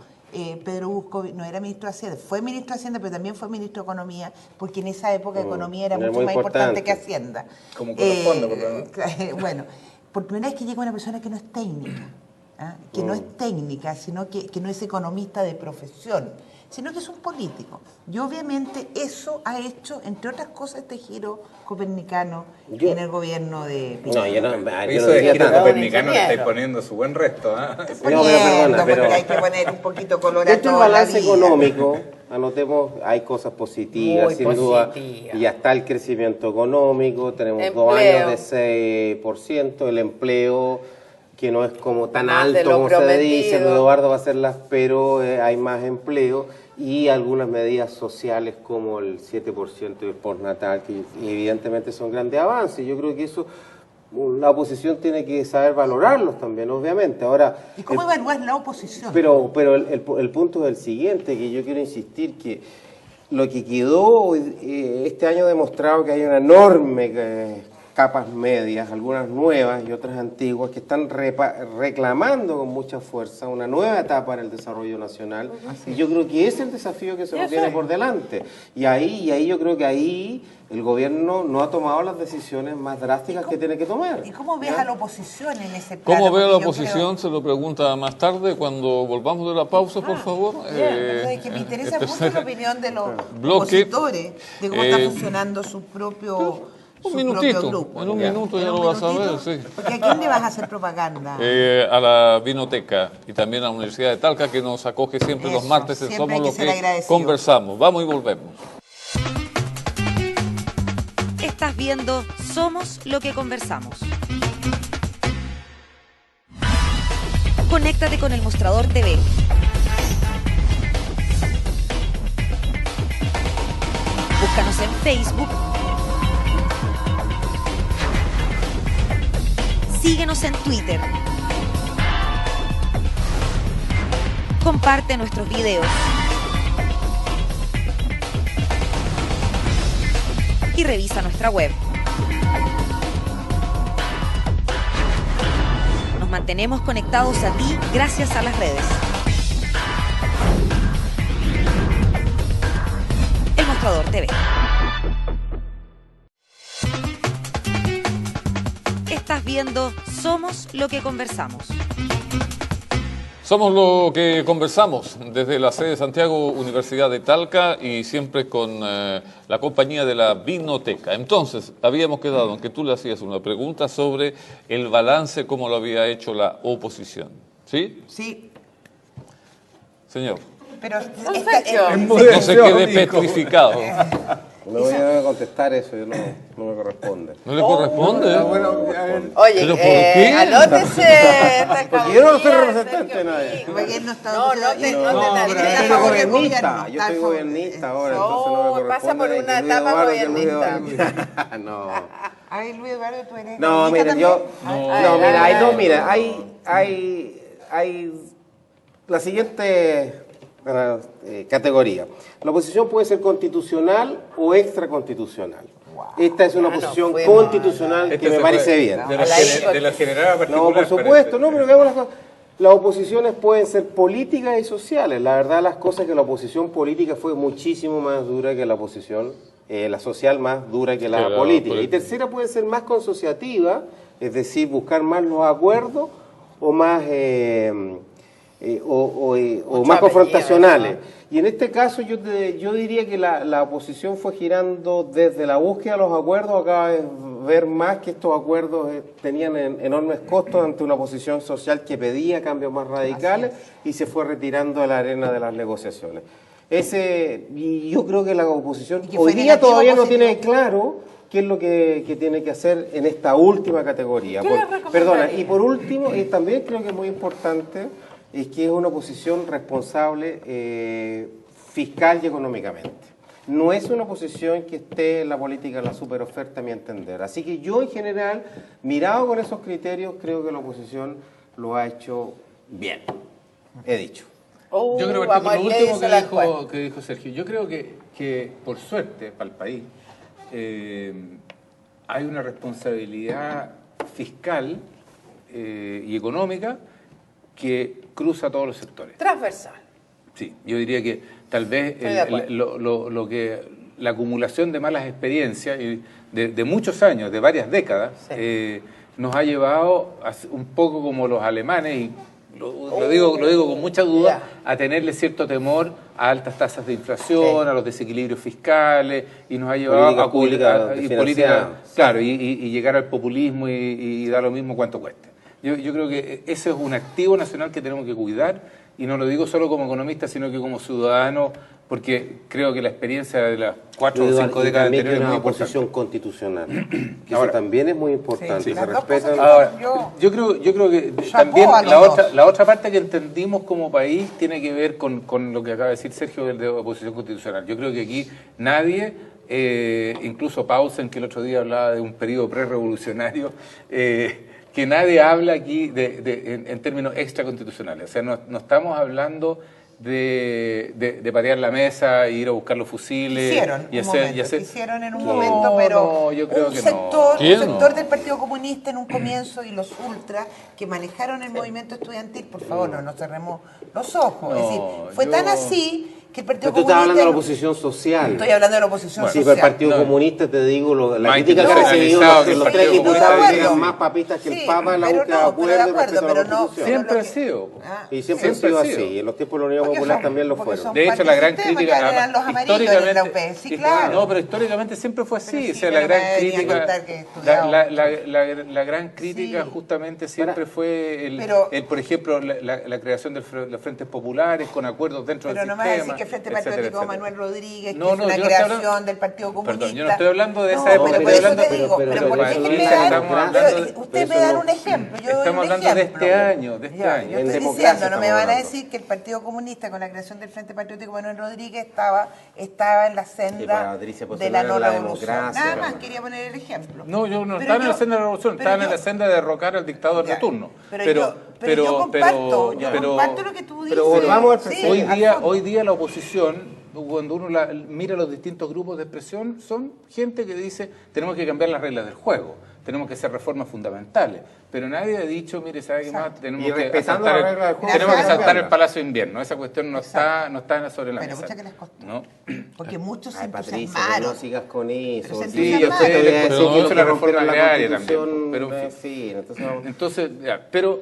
Pedro Busco no era ministro de Hacienda, fue ministro de Hacienda, pero también fue ministro de Economía, porque en esa época economía era mucho más importante que Hacienda. Como corresponde, por lo menos. Bueno, por primera vez que llega una persona que no es técnica, que no es técnica, sino que no es economista de profesión, sino que es un político. Y obviamente eso ha hecho, entre otras cosas, este giro copernicano en el gobierno de Piñera. No, yo no Eso de diría giro tanto. copernicano le estáis poniendo su buen resto. Porque hay que poner un poquito color De a hecho, el toda la balance vida. económico, anotemos, hay cosas positivas, Muy sin duda. positivas. Ya está el crecimiento económico, tenemos 2 Empleo. años de 6%, el empleo que no es como tan Más de alto lo como se prometido. dice, Eduardo va a hacerlas, pero hay más empleo y algunas medidas sociales como el 7% del postnatal, que evidentemente son grandes avances. Yo creo que eso la oposición tiene que saber valorarlos también, obviamente. Ahora, ¿Y cómo evalúas la oposición? pero el punto es el siguiente, que yo quiero insistir que lo que quedó este año ha demostrado que hay una enorme capas medias, algunas nuevas y otras antiguas, que están reclamando con mucha fuerza una nueva etapa en el desarrollo nacional. Y yo creo que ese es el desafío que se nos viene por delante. Y ahí yo creo que ahí el gobierno no ha tomado las decisiones más drásticas que tiene que tomar. ¿Y cómo ves a la oposición en ese plano? ¿Cómo ve a la Porque yo oposición? Se lo pregunta más tarde, cuando volvamos de la pausa, por favor. Es que me interesa mucho la opinión de los bloque, opositores, de cómo está funcionando su propio... Un su minutito, propio grupo. en un minuto ya ¿En un lo vas a ver, minutito? sí. Porque ¿a quién le vas a hacer propaganda? A la Vinoteca y también a la Universidad de Talca, que nos acoge siempre los Eso, martes en siempre Somos hay que Lo ser que agradecido. conversamos. Vamos y volvemos. Estás viendo Somos Lo que conversamos. Conéctate con el Mostrador TV. Búscanos en Facebook. Síguenos en Twitter. Comparte nuestros videos. Y revisa nuestra web. Nos mantenemos conectados a ti gracias a las redes. El Mostrador TV. Estás viendo Somos Lo que conversamos. Somos Lo que conversamos desde la sede de Santiago, Universidad de Talca, y siempre con la compañía de la Vinoteca. Entonces, habíamos quedado en que tú le hacías una pregunta sobre el balance, cómo lo había hecho la oposición. ¿Sí? Sí, Señor. pero No se quede petrificado. No voy a contestar eso, no me corresponde. ¿No le corresponde? Oye, ¿Pero por qué? anótese. Porque yo no soy representante de nadie. porque él no está No, no te- no te- Pero Está yo a soy favor del gobernista, gobierno, yo está soy a favor. gobernista ahora, entonces no me corresponde. pasa por que una Luis etapa Eduardo, que Luis gobernista. Eduardo. No. Ay, Luis Eduardo, tú eres... No, economista miren, yo... también. No, mira, hay la siguiente categoría. La oposición puede ser constitucional o extraconstitucional. Esta es una posición constitucional que me parece bien. De la general particular. No, por supuesto, no, pero veamos las cosas. Las oposiciones pueden ser políticas y sociales. La verdad, las cosas es que la oposición política fue muchísimo más dura que la oposición, la social más dura que la política. Y tercera puede ser más consociativa, es decir, buscar más los acuerdos o más más confrontacionales. Y en este caso yo diría que la oposición fue girando desde la búsqueda de los acuerdos, acaba de ver más que estos acuerdos tenían enormes costos ante una oposición social que pedía cambios más radicales y se fue retirando de la arena de las negociaciones. Y yo creo que la oposición hoy día todavía no tiene claro qué es lo que tiene que hacer en esta última categoría. Perdona, y por último, y también creo que es muy importante, es que es una oposición responsable fiscal y económicamente. no es una posición que esté en la política de la superoferta, a mi entender. Así que yo, en general, mirado con esos criterios, creo que la oposición lo ha hecho bien, he dicho. Yo creo que vamos por lo a último leerse la encuesta. que dijo Sergio, yo creo que por suerte para el país hay una responsabilidad fiscal y económica que cruza todos los sectores. Transversal. Sí, yo diría que tal vez Estoy de acuerdo. la acumulación de malas experiencias y de muchos años, de varias décadas, Sí. nos ha llevado un poco como los alemanes, y lo digo con mucha duda, a tenerle cierto temor a altas tasas de inflación, Sí. a los desequilibrios fiscales, y nos ha llevado Políticas a públicas y financiadas. claro, y llegar al populismo y da lo mismo cuánto cueste. Yo creo que ese es un activo nacional que tenemos que cuidar, y no lo digo solo como economista, sino que como ciudadano, porque creo que la experiencia de las 4 o 5 Y décadas también anteriores es tiene muy una posición importante. constitucional, que Ahora, eso también es muy importante, sí, se las dos respeta. cosas Ahora, Yo- yo creo que Chapó también a los dos. la otra parte que entendimos como país tiene que ver con lo que acaba de decir Sergio de oposición constitucional. Yo creo que aquí nadie, incluso Paulsen, que el otro día hablaba de un periodo prerevolucionario, que nadie habla aquí en términos extraconstitucionales. O sea, no estamos hablando de patear la mesa e ir a buscar los fusiles Hicieron y un hacer, momento, hicieron en un No, momento, pero no, yo creo un que sector, no. ¿Quién un no? sector del Partido Comunista en un comienzo y los ultras que manejaron el movimiento estudiantil, por favor, no nos cerremos los ojos. Es decir, fue yo- tan así que el Partido Pero tú estás hablando de la Comunista... oposición social. Estoy hablando de la oposición Sí, pero social. el Partido No. Comunista, te digo, la Más crítica que ha recibido institucionalizado que el los Partido tres Comunista, diputados de eran acuerdo. más papistas que Sí, el Papa en la pero búsqueda de no, acuerdo pero de acuerdo, respecto a la pero no- Constitución. Siempre lo ha que- sido. Ah, Y siempre ha Siempre sido ha así, sido. y en los tiempos de la Unión Porque Popular son- también lo porque fueron. son De hecho, la gran Sistema, crítica, que eran los amarillos en la UP, sí, claro. No, pero históricamente siempre fue así. Pero O sí, sea, pero la gran me debería crítica, contar que he estudiado. la gran crítica Sí. justamente siempre fue Pero- por ejemplo, la creación de los frentes populares con acuerdos dentro Pero del no me vas a sistema. decir que Frente etcétera, Patriótico etcétera. Manuel Rodríguez, No, que es no, una yo no estoy creación hablando- del Partido Comunista. Perdón, yo no estoy hablando de esa No, época, pero por estoy eso hablando- te digo, pero pero por eso déjenme no dar... estamos hablando pero de- usted pero me eso da no- un ejemplo, yo doy Estamos un hablando de ejemplo. este año, de este Ya, año. Yo En estoy democracia diciendo, no me estamos van a hablando. decir que el Partido Comunista con la creación del Frente Patriótico Manuel Rodríguez estaba en la Sí, senda Patricia, pues, de la era no la revolución. democracia, Nada más pero- quería poner el ejemplo. No, yo no Pero estaba en la yo- senda de la revolución, pero estaba en yo- la senda de derrocar al dictador Ya, de turno. pero yo comparto, comparto lo que tú dices. pero volvamos al Sí, presente. al fondo. Hoy día la oposición, cuando uno mira los distintos grupos de expresión, son gente que dice tenemos que cambiar las reglas del juego, tenemos que hacer reformas fundamentales. Pero nadie ha dicho, mire, ¿sabe qué más? Tenemos Y que respetando asaltar la regla del juego, tenemos que Exacto. saltar el Palacio de Invierno. Esa cuestión no está sobre la Pero mesa. mucha que les costó. ¿No? Porque muchos se Ay, Patricia, pero entusiasmaron. no sigas con eso. Pero se Sí, entusiasmaron. yo sé, Te voy a les costó decir que mucho la reforma rompieron agraria Constitución, también, pero en en fin, entonces vamos- Entonces, ya, pero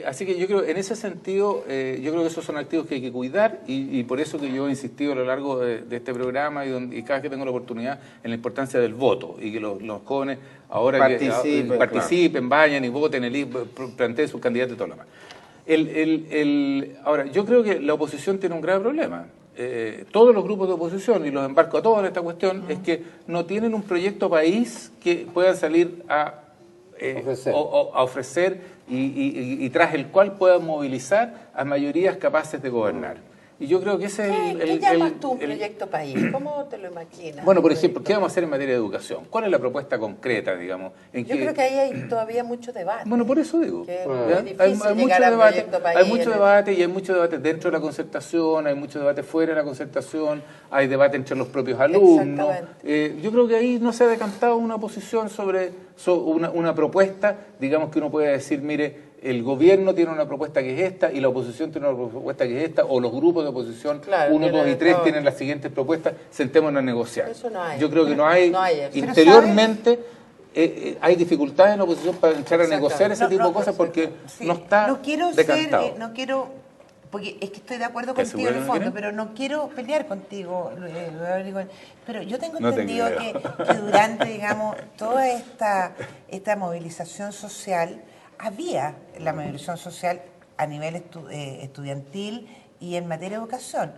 así que yo creo, en ese sentido, yo creo que esos son activos que hay que cuidar y por eso que yo he insistido a lo largo de este programa y cada vez que tengo la oportunidad en la importancia del voto y que los jóvenes ahora participen, vayan y voten, planteen sus candidatos y todo lo demás. Ahora, yo creo que la oposición tiene un grave problema. Todos los grupos de oposición, y los embarco a todos en esta cuestión, es que no tienen un proyecto país que puedan salir a ofrecer y tras el cual puedan movilizar a mayorías capaces de gobernar. Y yo creo que ese es ¿Qué llamas tú un proyecto país? ¿Cómo te lo imaginas? Bueno, por Un ejemplo, ¿qué proyecto vamos a hacer en materia de educación? ¿Cuál es la propuesta concreta, digamos? país? Yo creo que ahí hay todavía mucho debate. Bueno, por eso digo. Que es ¿ya? muy Hay difícil mucho llegar al debate, proyecto país hay mucho en el- debate y hay mucho debate dentro de la concertación, hay mucho debate fuera de la concertación, hay debate entre los propios alumnos. Exactamente. Yo creo que ahí no se ha decantado una posición sobre una propuesta, digamos que uno puede decir, mire, el gobierno tiene una propuesta que es esta y la oposición tiene una propuesta que es esta, o los grupos de oposición, Claro, 1, 2 y tienen 3, todo. tienen las siguientes propuestas, sentémonos a negociar. Eso no hay. Yo creo que no hay, No hay eso. interiormente hay dificultades en la oposición para entrar a negociar ese Exactamente. tipo de cosas porque Sí. no está No quiero decantado. no quiero, porque es que estoy de acuerdo ¿Te contigo en el aseguro que no fondo, quieren? pero no quiero pelear contigo, Rodrigo. Pero yo tengo No te entendido creo. que durante, digamos, toda esta movilización social, había la movilización social a nivel estudiantil y en materia de educación.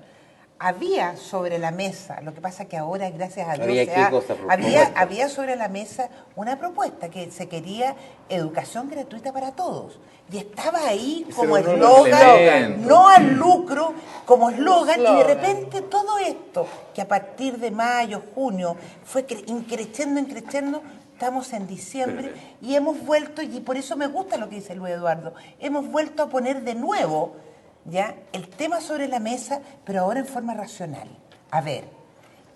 había sobre la mesa, lo que pasa que ahora, gracias a Dios, ¿Había qué cosa propuesta? había sobre la mesa una propuesta que se quería educación gratuita para todos. Y estaba ahí como Pero no eslogan, elementos. no al lucro, como eslogan, y de repente todo esto, que a partir de mayo, junio, fue increciendo, estamos en diciembre y hemos vuelto, y por eso me gusta lo que dice Luis Eduardo, hemos vuelto a poner de nuevo ya el tema sobre la mesa, pero ahora en forma racional. A ver,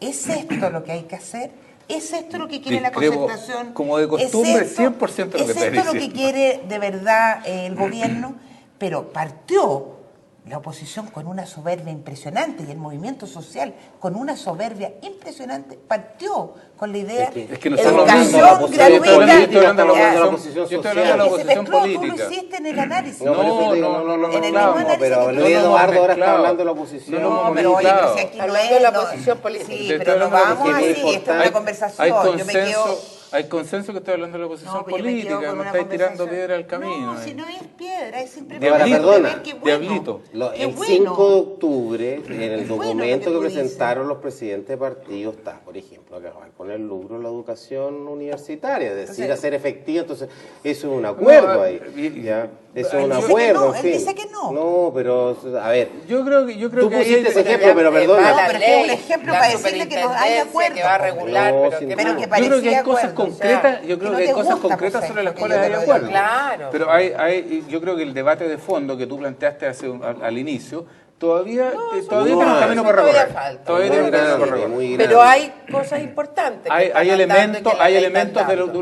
¿es esto lo que hay que hacer? ¿Es esto lo que quiere la Discrepo, concertación? como de costumbre, ¿Es esto- 100% lo que ¿Es está esto lo que diciendo? quiere de verdad el gobierno? Pero partió la oposición con una soberbia impresionante y el movimiento social con una soberbia impresionante partió con la idea Es que no estamos hablando de educación la oposición gratuita. política, estamos hablando de la Ya, oposición Yo estoy hablando de la que se oposición mezcló, tú lo política. hiciste en el análisis. No, por eso te digo, no lo En el mezclamos. mismo análisis Pero que Luis tú- Eduardo ahora está mezclado. hablando de la oposición. No lo hemos No, pero oye, pero si aquí no Hablando es... de la no- oposición política. Sí, Te pero estoy no hablando de la vamos oposición así, esto es importante. una conversación. Yo me quedo... Hay consenso que estoy hablando de la oposición No, pero yo me quedo política, con no una estáis tirando conversación. piedra al camino. No, si no es piedra, es simplemente... Ahora, ver perdona, qué bueno. Diablito. Qué El bueno. 5 de octubre, en el Qué bueno documento lo que que tú presentaron los presidentes de partidos, está, por ejemplo, acabar con el lucro de la educación universitaria, es decir, Entonces- hacer efectiva, entonces eso es un acuerdo No, ahí, y- ¿ya? Eso Él es un dice que acuerdo, no, en él fin. dice que no. No, pero, a ver, Yo creo que tú ahí pusiste ese hay- ejemplo, pero perdona. No, pero es que es un ejemplo para decirle que no hay acuerdo. que va a regular, No, pero sin que duda. Pero que Yo creo que parecía hay cosas acuerdo, concretas, o sea, yo creo no que hay te cosas gusta, concretas pues, sobre las que cuales yo te hay lo acuerdo. diga. Claro. Pero yo creo que el debate de fondo que tú planteaste al inicio, todavía todavía no, tiene un camino por todavía recorrer. falta. Todavía muy tiene un camino por grande, recorrer. muy Pero grande. hay cosas importantes. que Hay están andando y elementos, que la hay ley elementos está de, dando.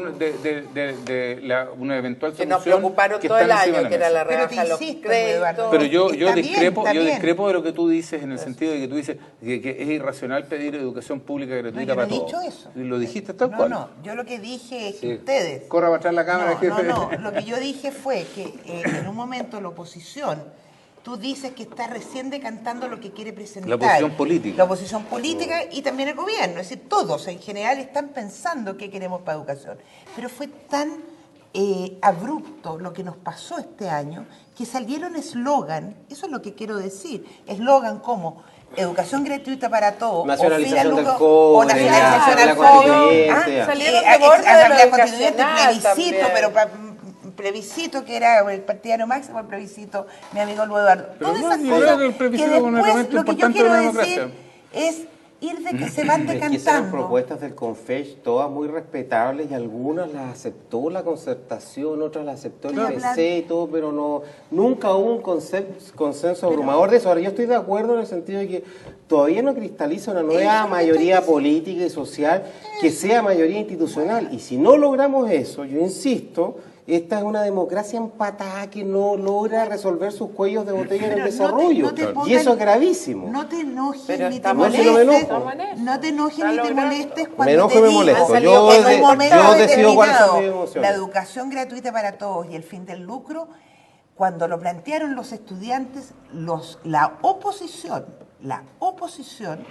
una eventual Que solución nos preocuparon que todo el están encima año, de que era mesa. la Pero te rebaja de los insisto, Eduardo. créditos. Pero yo Está bien, discrepo, está yo bien. discrepo de lo que tú dices en el sentido de que tú dices que es irracional pedir educación pública gratuita No, yo no para he todos. dicho eso. Y lo dijiste tal No, cual. no, yo lo que dije es que Sí. ustedes... Corra para atrás la cámara, jefe. No, lo que yo dije fue que en un momento la oposición, tú dices que está recién decantando lo que quiere presentar. La oposición política. La oposición política y también el gobierno, es decir, todos en general están pensando qué queremos para educación. Pero fue tan abrupto lo que nos pasó este año que salieron eslogan, eso es lo que quiero decir, eslogan como educación gratuita para todos, Nacionalización o del o cobre, nacionalización la del cobre, constituyente. Salieron de borde de lo asamblea constituyente, educacional plebiscito, también. pero plebiscito que era el partidario máximo, el plebiscito, mi amigo Luis Eduardo. Pero Todas no, esas yo cosas creo que el plebiscito que es un después elemento lo que yo importante quiero de la decir democracia. es ir de que se van Es que esas eran decantando. propuestas del CONFECH, todas muy respetables, y algunas las aceptó la concertación, otras las aceptó el Estoy PC y todo, pero no, nunca hubo un consenso abrumador de eso. Ahora, yo estoy de acuerdo en el sentido de que todavía no cristaliza una nueva mayoría política y social que sea mayoría institucional, y si no logramos eso, yo insisto, esta es una democracia empatada que no logra resolver sus cuellos de botella en el Pero desarrollo, no te y pongan- eso es gravísimo. No te enojes Pero ni te estamos en eso. molestes. No, No te enojes Está ni te logrando. molestes Me cuando enojo te y me digan molesto. en Yo un momento yo decido cuáles son mis determinado, emociones. la educación gratuita para todos y el fin del lucro, cuando lo plantearon los estudiantes, la oposición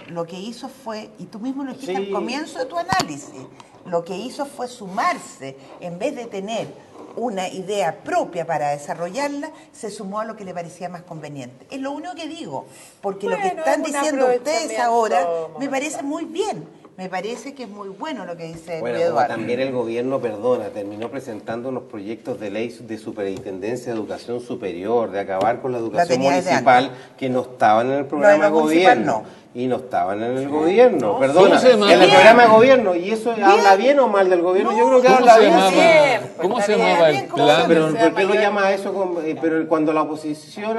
lo que hizo fue, y tú mismo lo dijiste Sí. al comienzo de tu análisis, lo que hizo fue sumarse, en vez de tener una idea propia para desarrollarla, se sumó a lo que le parecía más conveniente. Es lo único que digo, porque lo que Bueno, están es un diciendo ustedes ahora me aprovechamiento parece muy bien. Me parece que es muy bueno lo que dice Bueno, Luis como Eduardo. también el gobierno, terminó presentando unos proyectos de ley de superintendencia de educación superior, de acabar con la educación tenía desde municipal, que no estaban en el programa de lo municipal gobierno. no. Y no estaban en el gobierno, ¿Cómo perdona, se llama? en el Bien. programa de gobierno. ¿Y eso habla bien o mal del gobierno? Yo creo que ¿Cómo habla se bien. llamaba, Bien, pues, ¿cómo está se bien, llamaba bien, el ¿cómo se plan? llama? Pero sea ¿por qué lo mayor. llama eso? Pero cuando la oposición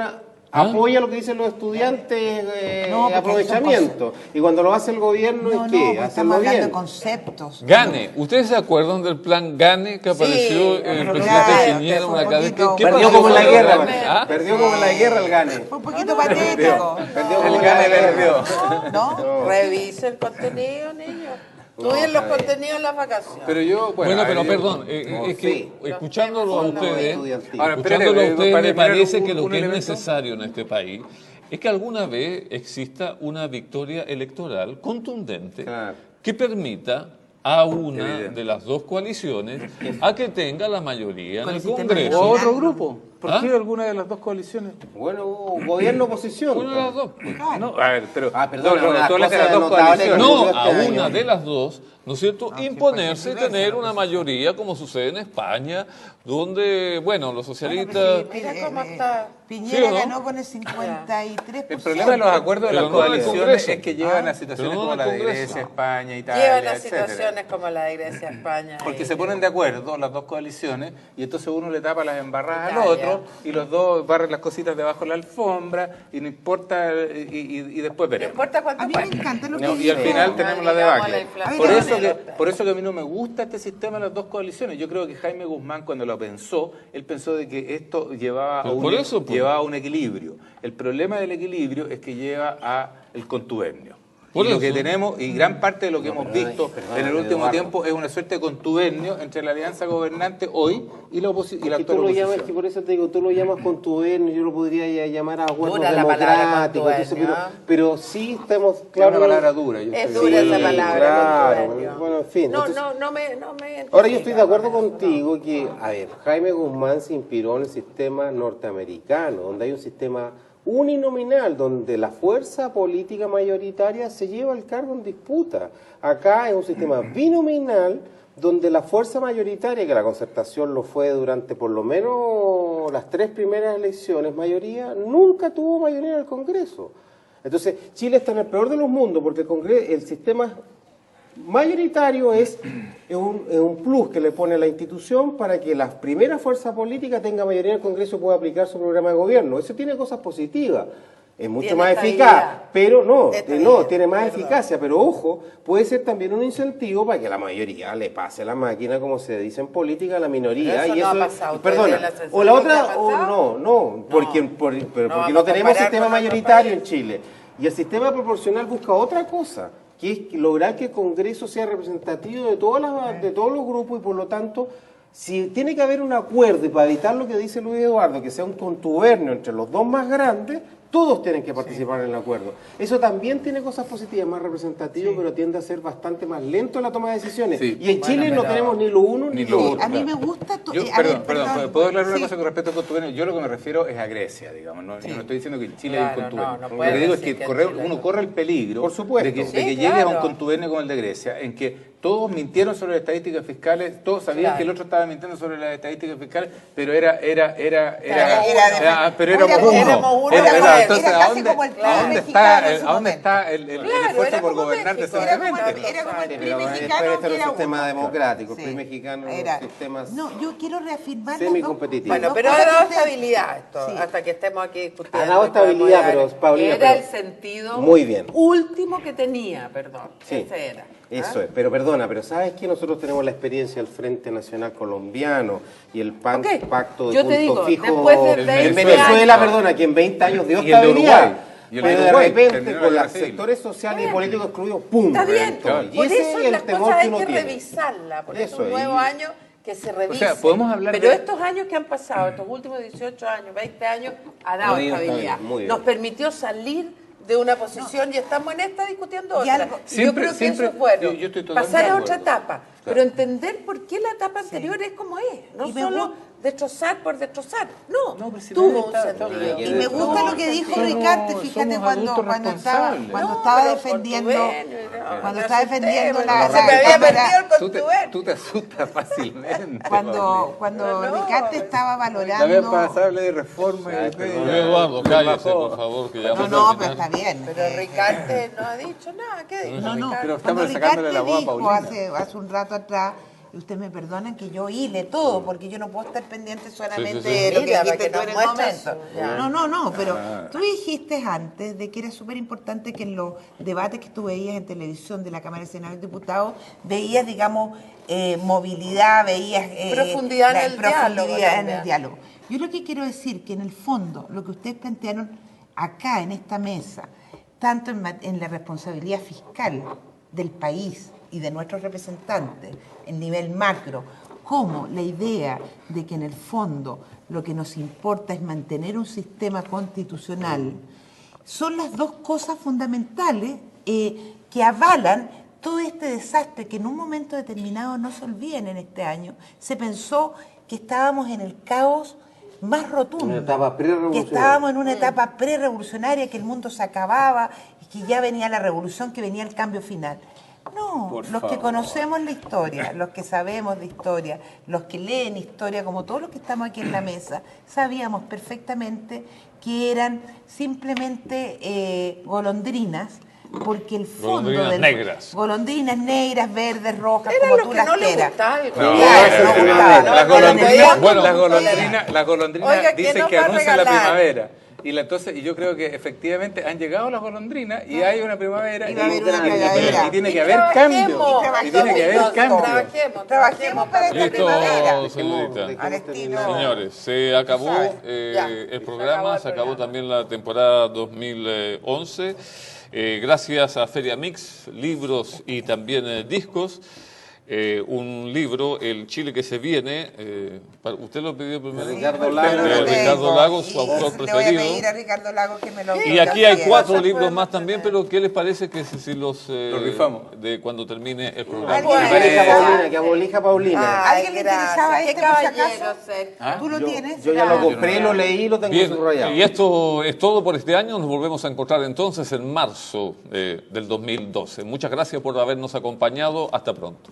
apoya lo que dicen los estudiantes, No, porque aprovechamiento. Y cuando lo hace el gobierno, No, ¿es no, qué? porque estamos Hacerlo hablando bien. de conceptos. Gane. ¿Ustedes se acuerdan del plan Gane que apareció el pero presidente claro, Piñera fue una un cadena? poquito- ¿Qué Perdió pasó como en la con guerra, Gane? ¿Ah? perdió como en la guerra el Gane. Fue un poquito patético. Perdió como El en la Gane guerra. perdió. ¿No? Revisa el contenido, niños. Estudien los contenidos en las vacaciones. Pero yo, Bueno, pero yo- perdón, No, es que sí. escuchándolo a ustedes, estudiantil. Ahora, escuchándolo a espérate, ustedes para me terminar parece que lo un que es elemento. necesario en este país es que alguna vez exista una victoria electoral contundente Claro. que permita a una de las dos coaliciones a que tenga la mayoría en el sistema Congreso. ¿O otro grupo? ¿Por ¿Ah? qué alguna de las dos coaliciones? Bueno, gobierno-oposición. Una de las dos. No, a ver, pero perdón, tú hablas de las cosa dos notable coaliciones. No, Este a año. una de las dos, ¿no es cierto?, imponerse y tener una mayoría como sucede en España, donde, bueno, los socialistas... Mira cómo está. Piñera ¿Sí o no? ganó con el 53%. El problema de los acuerdos de Pero las no en el coaliciones Congreso. es que llevan a situaciones pero no en como el la de Congreso. Grecia, España, Italia, Llevan a etcétera. situaciones como la de Grecia, España. Porque y- se ponen de acuerdo las dos coaliciones y entonces uno le tapa las embarradas al Italia. otro y los dos barren las cositas debajo de la alfombra y no importa y después No veremos. importa cuánto A mí me cueste. encanta lo que No, y al dice. final tenemos la digamos, debacle. la inflación. Por A ver, eso, de por eso que a mí no me gusta este sistema de las dos coaliciones. Yo creo que Jaime Guzmán cuando lo pensó, él pensó de que esto llevaba Pero por eso, pues. llevaba a un equilibrio. El problema del equilibrio es que lleva a el contubernio. Por Y lo eso. que tenemos, y gran parte de lo que hemos visto perdóname, en el último Eduardo. tiempo es una suerte de contubernio entre la alianza gobernante hoy y la, y la Que tú actual lo llamas, oposición. que por eso te digo, tú lo llamas contubernio, yo lo podría llamar acuerdo Dura la palabra democrático, entonces, contubernio. pero sí estamos Es claros. una palabra dura. yo Es estoy dura de esa acuerdo. palabra. Claro, contubernio. bueno, en fin. No, entonces- no me Ahora yo estoy de acuerdo identifica. contigo que, a ver, Jaime Guzmán se inspiró en el sistema norteamericano, donde hay un sistema uninominal, donde la fuerza política mayoritaria se lleva el cargo en disputa. Acá es un sistema binominal, donde la fuerza mayoritaria, que la Concertación lo fue durante por lo menos las 3 primeras elecciones, mayoría, nunca tuvo mayoría en el Congreso. Entonces, Chile está en el peor de los mundos, porque el sistema mayoritario es un plus que le pone la institución para que la primera fuerza política tenga mayoría en el Congreso y pueda aplicar su programa de gobierno. Eso tiene cosas positivas. Es mucho Tiene más estabilidad. eficaz, pero no, Estabilidad, tiene más perdón. eficacia, pero ojo, puede ser también un incentivo para que la mayoría le pase la máquina, como se dice en política, a la minoría. Pero eso y no ha eso, pasado. ¿Ustedes perdona, tienen la sensación o la que otra, ha o pasado? no, porque, No. porque vamos no a tenemos comparar sistema con otros mayoritario en países. Chile. Y el sistema proporcional busca otra cosa, que es lograr que el Congreso sea representativo de de todos los grupos y por lo tanto, si tiene que haber un acuerdo y para evitar lo que dice Luis Eduardo, que sea un contubernio entre los dos más grandes, todos tienen que participar en el acuerdo. Eso también tiene cosas positivas, más representativo, pero tiende a ser bastante más lento en la toma de decisiones. Sí. Y en Chile no tenemos ni lo uno ni lo otro. A mí me gusta... Yo, a ver, perdón, ¿puedo hablar una Sí. cosa con respecto al contubernio? Yo lo que me refiero es a Grecia, digamos. No, yo no estoy diciendo que en Chile hay un Claro, contubernio. no lo puedes que digo es decir que que en Chile uno no. corre el peligro Por supuesto. de que, Sí, de que llegue a un claro. contubernio como el de Grecia, en que todos mintieron sobre las estadísticas fiscales, todos sabían Claro. que el otro estaba mintiendo sobre las estadísticas fiscales, pero éramos uno. Éramos uno, Era- era entonces, casi ¿a dónde, como el PRI a dónde mexicano en está, su a dónde momento. está el Claro, esfuerzo era por como gobernar México, decentemente? Era como el PRI Pero mexicano, este que era un era sistema uno. democrático, el Sí. PRI mexicano, Era- sistemas... No, yo quiero reafirmar... Semicompetitivo. las Bueno, dos pero ha cosas dado que usted- estabilidad esto, Sí. hasta que estemos aquí discutiendo. Ha dado y podemos estabilidad, llegar- pero, Paulina, Era pero- el sentido Muy bien. último que tenía, perdón. Sí, Ese era. eso es. Pero perdona, pero ¿sabes que nosotros tenemos la experiencia del Frente Nacional Colombiano y el Ok, pacto de yo te punto digo, fijo después de en 20 Venezuela, años. perdona, que en 20 años dio Y el de estabilidad. Uruguay. Y el de Pero de Uruguay, repente, terminó con la los guerra sectores sociales y Bien. políticos excluidos, ¡pum! Está bien, reventó. Y por ese eso es el las temor cosas que hay uno que tiene. revisarlas, por eso Eso, un y- nuevo año que se revise. podemos hablar Pero de- estos años que han pasado, estos últimos 18 años, 20 años, ha dado Ha ido estabilidad. estabilidad, muy bien. Nos permitió salir de una posición y estamos en esta discutiendo Y otra. algo- yo Siempre- creo que siempre- eso es bueno. yo estoy totalmente pasar de a otra acuerdo. etapa, pero entender por qué la etapa anterior es como es. No Y me solo gu- destrozar por destrozar. No, No, pero si tuvo nadie un está- sentido. Y me gusta Tuvo lo que un dijo sentido. Ricardo, fíjate somos adultos cuando responsables. No, estaba pero defendiendo contubernio, no, cuando no estaba asusté, defendiendo pero la se me había Cámara- perdido el Tú contubernio. te asustas fácilmente. cuando Paulina. No, Ricardo estaba La vez valorando pasada hablé de reforma y perdón. Eduardo, cállese, bajó. por favor, que ya no, vamos no, a pero terminar. está bien. Pero Ricardo no ha dicho nada. ¿Qué dijo No, no, Ricardo? Pero cuando estamos sacándole la Ricardo voz a dijo Paulina. hace un rato atrás, y ustedes me perdonan que yo hile todo, porque yo no puedo estar pendiente solamente Sí, sí, sí. de lo que Mira, dijiste para tú que en el nos muestres momento. su- ya. No, pero tú dijiste antes de que era súper importante que en los debates que tú veías en televisión de la Cámara de Senadores y Diputados, veías, digamos, movilidad, veías... Profundidad en el diálogo profundidad en también. el diálogo. Yo lo que quiero decir que en el fondo, lo que ustedes plantearon acá, en esta mesa, tanto en la responsabilidad fiscal del país y de nuestros representantes en nivel macro, como la idea de que en el fondo lo que nos importa es mantener un sistema constitucional, son las dos cosas fundamentales que avalan todo este desastre que en un momento determinado, no se olviden, en este año, se pensó que estábamos en el caos más rotundo, Una etapa prerevolucionaria. que estábamos en una etapa prerevolucionaria, que el mundo se acababa y que ya venía la revolución, que venía el cambio final. No, Por los que favor. conocemos la historia, los que sabemos de historia, los que leen historia, como todos los que estamos aquí en la mesa, sabíamos perfectamente que eran simplemente golondrinas, porque el fondo Golondrinas negras. golondrinas negras, verdes, rojas, Era como lo tú que las no le quieras. gustaba al No, gobierno. Claro, no gustaba. las No, golondrinas, bueno, las golondrinas Oiga, ¿qué dicen nos que va a anuncian la regalar? primavera. Y yo creo que efectivamente han llegado las golondrinas y hay una primavera Y va a haber una y cagadera. tiene Y que haber trabajemos, cambio. Y tiene que haber cambio. Trabajemos para esta Listo, primavera. señorita. Al estilo. Señores, se acabó Ya, el se programa, acabó el se acabó programa. también la temporada 2011. Gracias a Feria Mix, libros y también discos. Un libro, El Chile que se viene. Usted lo pidió primero. Ricardo Lagos. De Ricardo Lagos, su autor Le voy a preferido. pedir a Ricardo Lagos que me lo Y aquí hay lo 4 quiera. libros más también, pero ¿qué les parece que si los rifamos? de cuando termine el Alguien programa? le Abolija interesa- Paulina, que abolija Paulina. ¿A alguien le interesaba Qué este, por si caballero acaso? ser. ¿Tú lo tienes? Yo ya lo compré, lo leí y lo tengo Bien, subrayado. y esto es todo por este año. Nos volvemos a encontrar entonces en marzo del 2012. Muchas gracias por habernos acompañado. Hasta pronto.